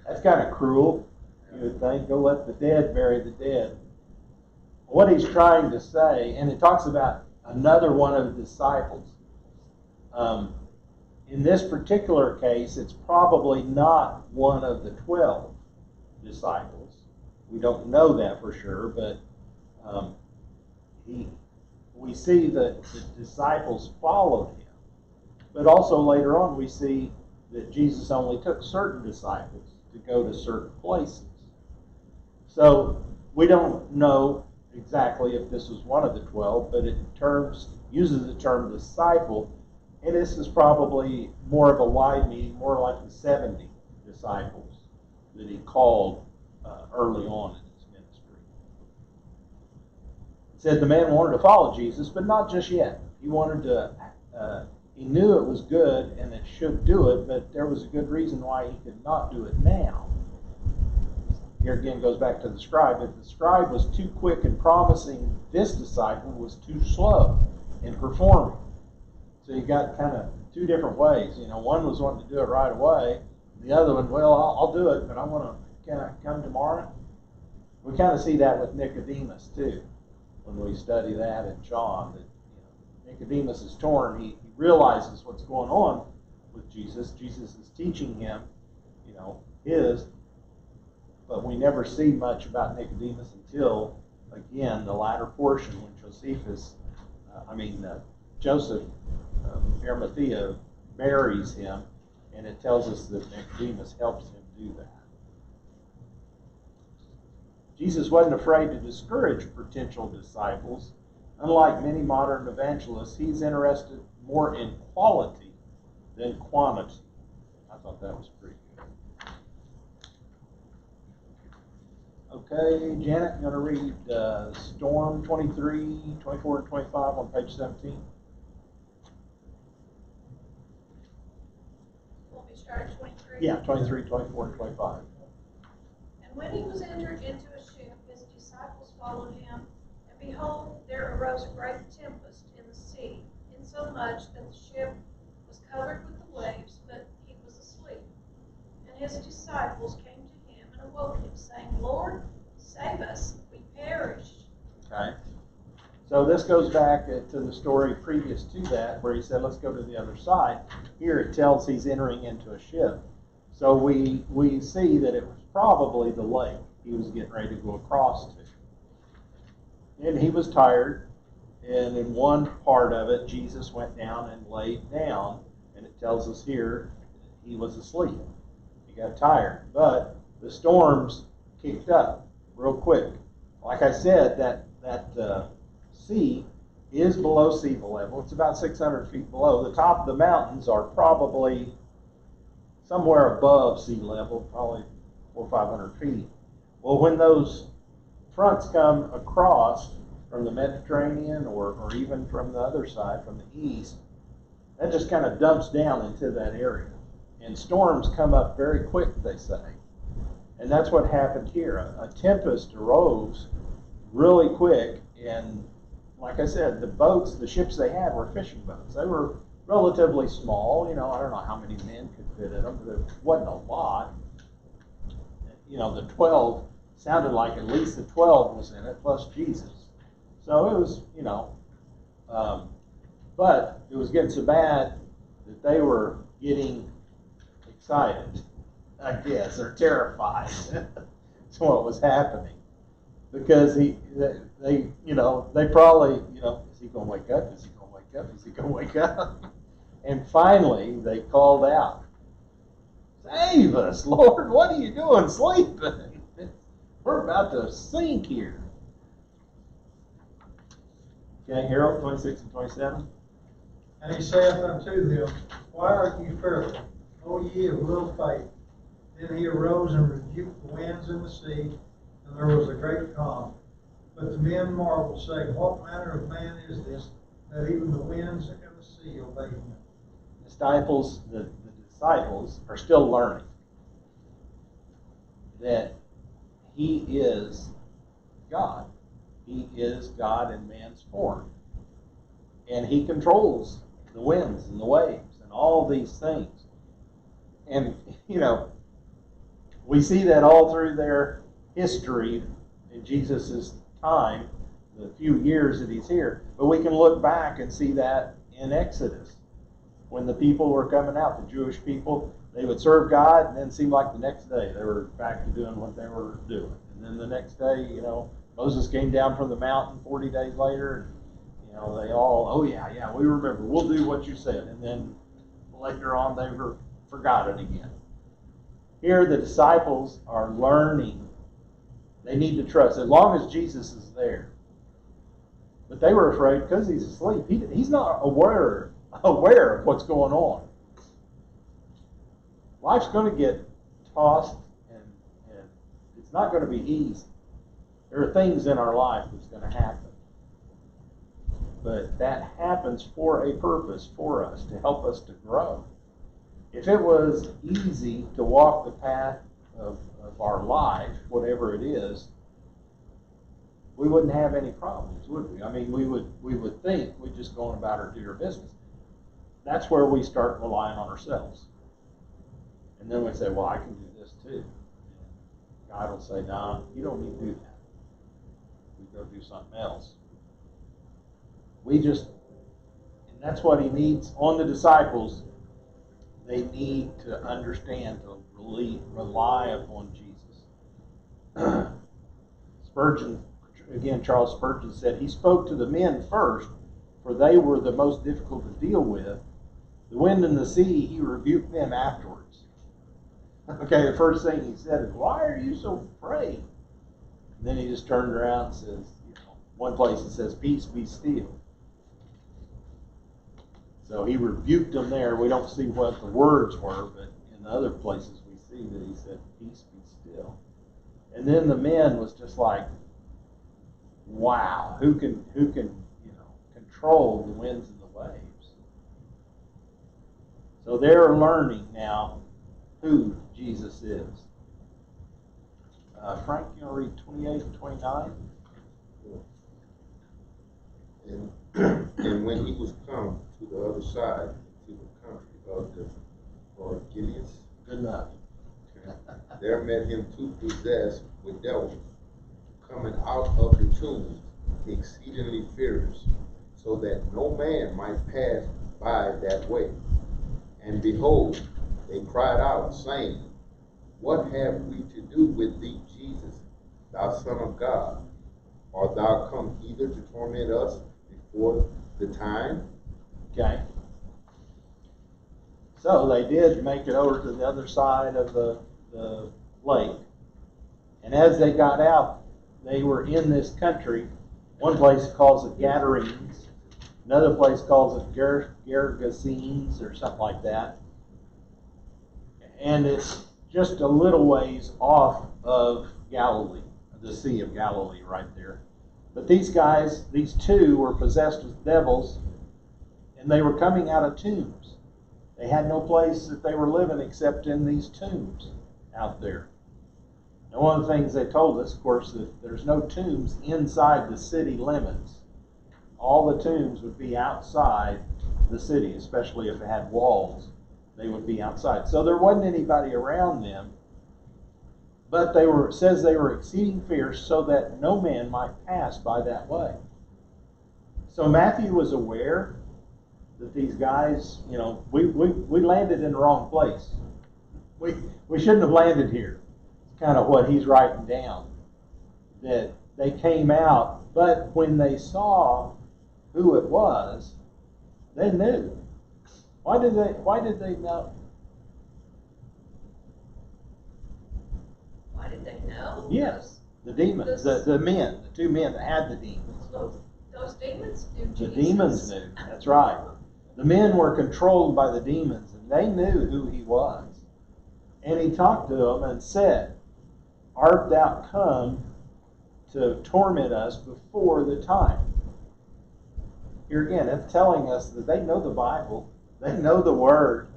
Speaker 1: That's kind of cruel. You would think, go let the dead bury the dead. What he's trying to say, and it talks about another one of the disciples. in this particular case, it's probably not one of the 12 disciples. We don't know that for sure, but we see that the disciples followed him. But also later on, we see that Jesus only took certain disciples to go to certain places. So we don't know exactly if this was one of the 12, but it uses the term disciple, and this is probably more of a wide meaning, more like the 70 disciples that he called early on in his ministry. It said the man wanted to follow Jesus, but not just yet. He wanted to. He knew it was good and it should do it, but there was a good reason why he could not do it now. Here again goes back to the scribe. If the scribe was too quick in promising, this disciple was too slow in performing. So you got kind of two different ways. One was wanting to do it right away. The other one, well, I'll do it, but I want to, can I come tomorrow? We kind of see that with Nicodemus too, when we study that in John. That Nicodemus is torn. He realizes what's going on with Jesus. Jesus is teaching him, but we never see much about Nicodemus until, again, the latter portion when Joseph of Arimathea marries him, and it tells us that Nicodemus helps him do that. Jesus wasn't afraid to discourage potential disciples. Unlike many modern evangelists, he's interested more in quality than quantity. I thought that was pretty good. Okay, Janet, I'm going to read Storm 23, 24, and 25 on page 17.
Speaker 5: Want me to start at 23?
Speaker 1: Yeah, 23, 24, and 25.
Speaker 5: And when he was entered into a ship, his disciples followed him. And behold, there arose a great tempest in the sea, insomuch that the ship was covered with the waves, but he was asleep. And his disciples came to him and awoke him, saying, Lord, save us, we perish.
Speaker 1: Okay. So this goes back to the story previous to that, where he said, let's go to the other side. Here it tells he's entering into a ship. So we see that it was probably the lake he was getting ready to go across to. And he was tired, and in one part of it, Jesus went down and laid down, and it tells us here he was asleep. He got tired, but the storms kicked up real quick. Like I said, that sea is below sea level. It's about 600 feet below. The top of the mountains are probably somewhere above sea level, probably 400 or 500 feet. Well, when those fronts come across from the Mediterranean or even from the other side, from the east, that just kind of dumps down into that area. And storms come up very quick, they say. And that's what happened here. A tempest arose really quick, and like I said, the ships they had were fishing boats. They were relatively small. I don't know how many men could fit in them, but it wasn't a lot. The 12 sounded like at least the 12 was in it, plus Jesus. So it was, but it was getting so bad that they were getting excited, I guess, or terrified. That's what was happening. Because they probably, is he going to wake up? Is he going to wake up? Is he going to wake up? And finally, they called out, save us, Lord, what are you doing sleeping? We're about to sink here. Okay, Harold, 26 and 27.
Speaker 4: And he saith unto them, Why are ye fearful, O ye of little faith? Then he arose and rebuked the winds and the sea, and there was a great calm. But the men marveled, saying, What manner of man is this, that even the winds and the sea obey him?
Speaker 1: The disciples are still learning that he is God. He is God in man's form. And he controls the winds and the waves and all these things. And, we see that all through their history in Jesus' time, the few years that he's here. But we can look back and see that in Exodus. when the people were coming out, the Jewish people, they would serve God, and then it seemed like the next day they were back to doing what they were doing. And then the next day, Moses came down from the mountain 40 days later, and, they all, oh yeah, we remember, we'll do what you said. And then later on, they were forgotten again. Here, the disciples are learning. They need to trust, as long as Jesus is there. But they were afraid because he's asleep. He's not aware of what's going on. Life's going to get tossed, and it's not going to be easy. There are things in our life that's going to happen. But that happens for a purpose for us, to help us to grow. If it was easy to walk the path of our life, whatever it is, we wouldn't have any problems, would we? I mean, we would think we're just going about our dear business. That's where we start relying on ourselves. And then we say, well, I can do this too. God will say, no, you don't need to do that. We go do something else. And that's what he needs on the disciples. They need to understand, to rely upon Jesus. Charles Spurgeon said, he spoke to the men first, for they were the most difficult to deal with. The wind and the sea, he rebuked them afterwards. Okay, the first thing he said is, why are you so afraid? And then he just turned around and says, one place it says, peace, be still. So he rebuked them there. We don't see what the words were, but in the other places we see that he said, peace, be still. And then the men was just like, wow, who can control the winds and the waves? So they're learning now who Jesus is. Frank, you want to read 28 and 29?
Speaker 2: And when he was come to the other side, to the country of the Phrygians,
Speaker 1: Good enough.
Speaker 2: there met him two possessed with devils, coming out of the tombs, exceedingly fierce, so that no man might pass by that way. And behold, they cried out, saying, what have we to do with thee, Jesus, thou Son of God? Art thou come hither to torment us before the time?
Speaker 1: Okay. So they did make it over to the other side of the lake. And as they got out, they were in this country. One place calls it Gadarenes. Another place calls it Gergesenes or something like that. And it's just a little ways off of Galilee, the Sea of Galilee right there. But these guys, these two, were possessed with devils, and they were coming out of tombs. They had no place that they were living except in these tombs out there. And one of the things they told us, of course, that there's no tombs inside the city limits. All the tombs would be outside the city, especially if it had walls. They would be outside. So there wasn't anybody around them. But it says they were exceeding fierce, so that no man might pass by that way. So Matthew was aware that these guys, we landed in the wrong place. We shouldn't have landed here. It's kind of what he's writing down. That they came out, but when they saw who it was, they knew. Why did they know?
Speaker 5: Why did they know?
Speaker 1: Yes, the demons, the two men that had the demons.
Speaker 5: Those demons knew Jesus.
Speaker 1: The demons knew, that's right. The men were controlled by the demons, and they knew who he was. And he talked to them and said, art thou come to torment us before the time? Here again, it's telling us that they know the Bible, they know the Word,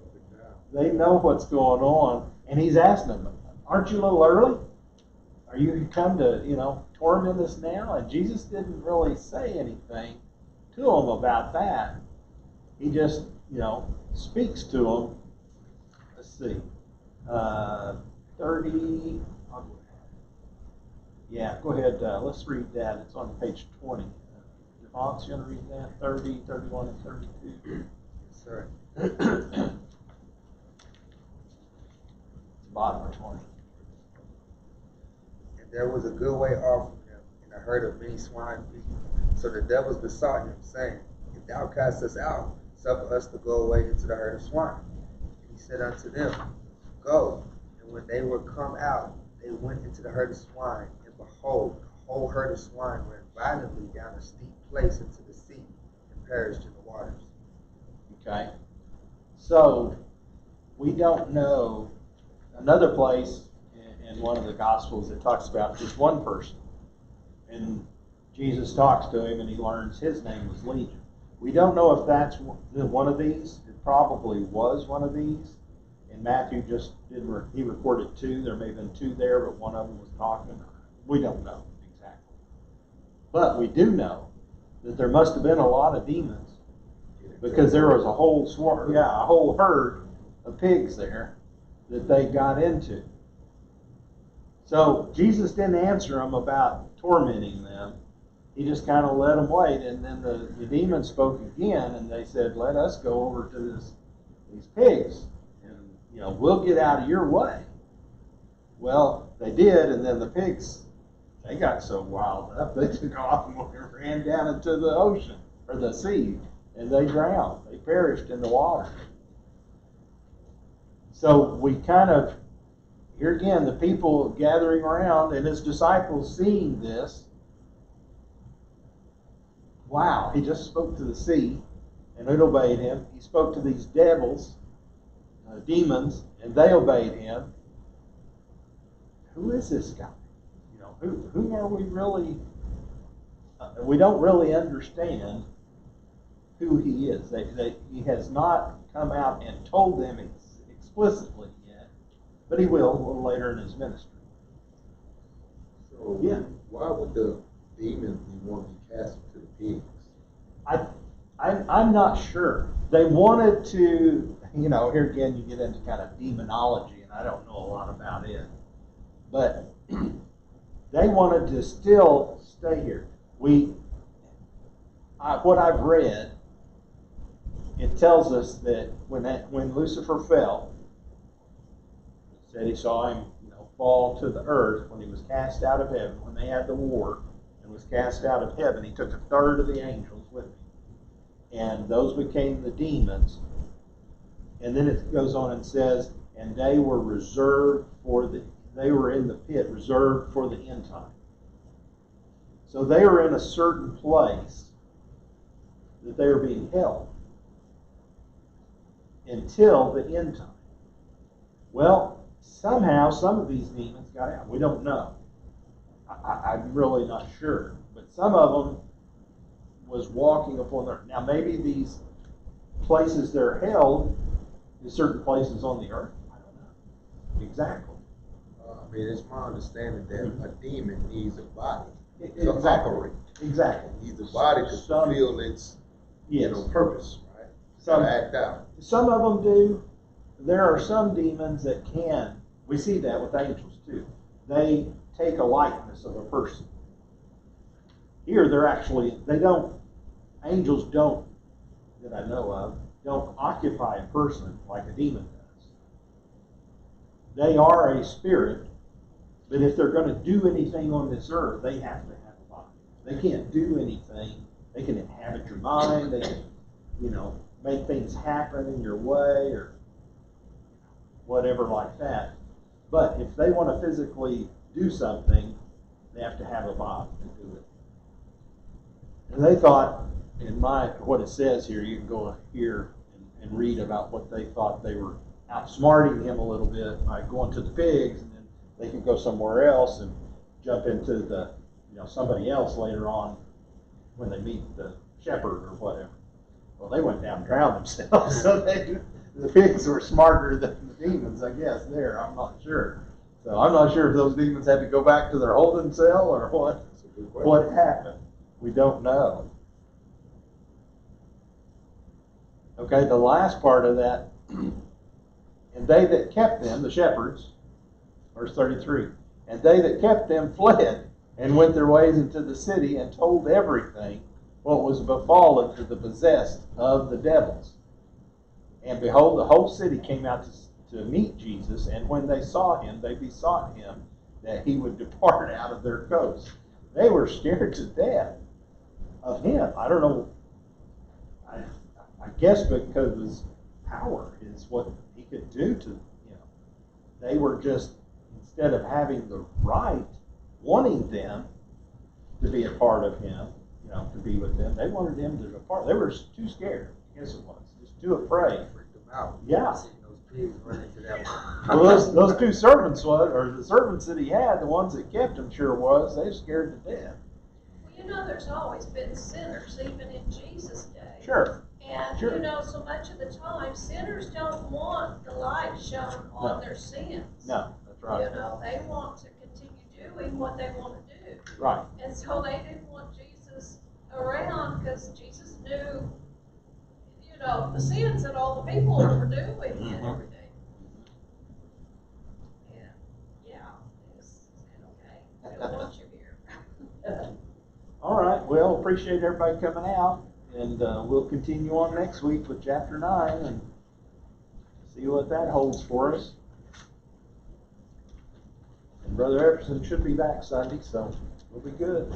Speaker 1: they know what's going on, and he's asking them, aren't you a little early? Are you come to, torment us now? And Jesus didn't really say anything to them about that. He just, speaks to them. Let's see. 30. Yeah, go ahead. Let's read that. It's on page 20. Devon's going to read that. 30, 31, and 32.
Speaker 6: Yes, sir.
Speaker 1: Bottom of 20.
Speaker 6: And there was a good way off from them, and a herd of many swine feet. So the devils besought him, saying, If thou cast us out, suffer us to go away into the herd of swine. And he said unto them, Go. And when they were come out, they went into the herd of swine, and behold, the whole herd of swine ran violently down a steep place into the sea, and perished in the waters.
Speaker 1: Okay? So, we don't know. Another place in one of the Gospels that talks about just one person. And Jesus talks to him and he learns his name was Legion. We don't know if that's one of these. It probably was one of these. And Matthew just didn't, he recorded two. There may have been two there, but one of them was talking. We don't know exactly. But we do know that there must have been a lot of demons because there was a whole swarm, a whole herd of pigs there that they got into. So Jesus didn't answer them about tormenting them. He just kind of let them wait. And then the demons spoke again, and they said, let us go over to these pigs, and we'll get out of your way. Well, they did, and then the pigs, they got so wild up, they took off and ran down into the ocean, or the sea, and they drowned. They perished in the water. So we kind of, here again, the people gathering around and his disciples seeing this. Wow, he just spoke to the sea and it obeyed him. He spoke to these devils, demons, and they obeyed him. Who is this guy? Who are we really? We don't really understand who he is. He has not come out and told them explicitly yet, but he will a little later in his ministry.
Speaker 2: So
Speaker 1: yeah,
Speaker 2: why would the demons want to be cast into the pigs?
Speaker 1: I'm not sure. They wanted to, here again you get into kind of demonology, and I don't know a lot about it, but they wanted to still stay here. What I've read, it tells us that when Lucifer fell, it said he saw him fall to the earth when he was cast out of heaven. When they had the war and was cast out of heaven, he took a third of the angels with him. And those became the demons. And then it goes on and says, and they were they were in the pit, reserved for the end time. So they were in a certain place that they were being held until the end time. Well, somehow some of these demons got out. We don't know. I'm really not sure. But some of them was walking upon the earth. Now maybe these places they're held is certain places on the earth. I don't know. Exactly.
Speaker 2: It's my understanding that a demon needs a body to
Speaker 1: Exactly.
Speaker 2: operate.
Speaker 1: Exactly.
Speaker 2: It needs a body to fulfill its purpose, right? To act out.
Speaker 1: Some of them do. There are some demons that can. We see that with angels too. They take a likeness of a person. Here angels don't, that I know of, don't occupy a person like a demon does. They are a spirit, but if they're going to do anything on this earth, they have to have a body. They can't do anything. They can inhabit your mind. They can, make things happen in your way or whatever like that. But if they want to physically do something, they have to have a body to do it. And they thought, what it says here, you can go here and read about what they thought they were outsmarting him a little bit by going to the pigs, and then they could go somewhere else and jump into the, somebody else later on when they meet the shepherd or whatever. Well, they went down and drowned themselves, so the pigs were smarter than the demons, I guess, there. I'm not sure. So I'm not sure if those demons had to go back to their holding cell or what happened. We don't know. Okay, the last part of that, and they that kept them, the shepherds, verse 33, and they that kept them fled and went their ways into the city and told everything what was befallen to the possessed of the devils. And behold, the whole city came out to meet Jesus, and when they saw him, they besought him that he would depart out of their coast. They were scared to death of him. I don't know. I guess because of his power is what he could do to, they were just, instead of having the right, wanting them to be a part of him, to be with them, they wanted him to depart. They were too scared, I guess it was, just too afraid.
Speaker 6: Freaked them out.
Speaker 1: Yeah.
Speaker 6: Seeing those pigs run into that
Speaker 1: Well, those two servants or the servants that he had, the ones that kept him, sure was, they were scared to death.
Speaker 5: Well, there's always been sinners, even in Jesus' day.
Speaker 1: Sure.
Speaker 5: And,
Speaker 1: Sure.
Speaker 5: so much of the time, sinners don't want the light shown on their sins.
Speaker 1: No, that's right.
Speaker 5: They want to continue doing what they want to do.
Speaker 1: Right.
Speaker 5: And so they didn't want Jesus around because Jesus knew, the sins that all the people were doing and everything. And, it's okay. We don't want you here.
Speaker 1: All right. Well, appreciate everybody coming out. And we'll continue on next week with chapter 9 and see what that holds for us. And Brother Epperson should be back Sunday, so we'll be good.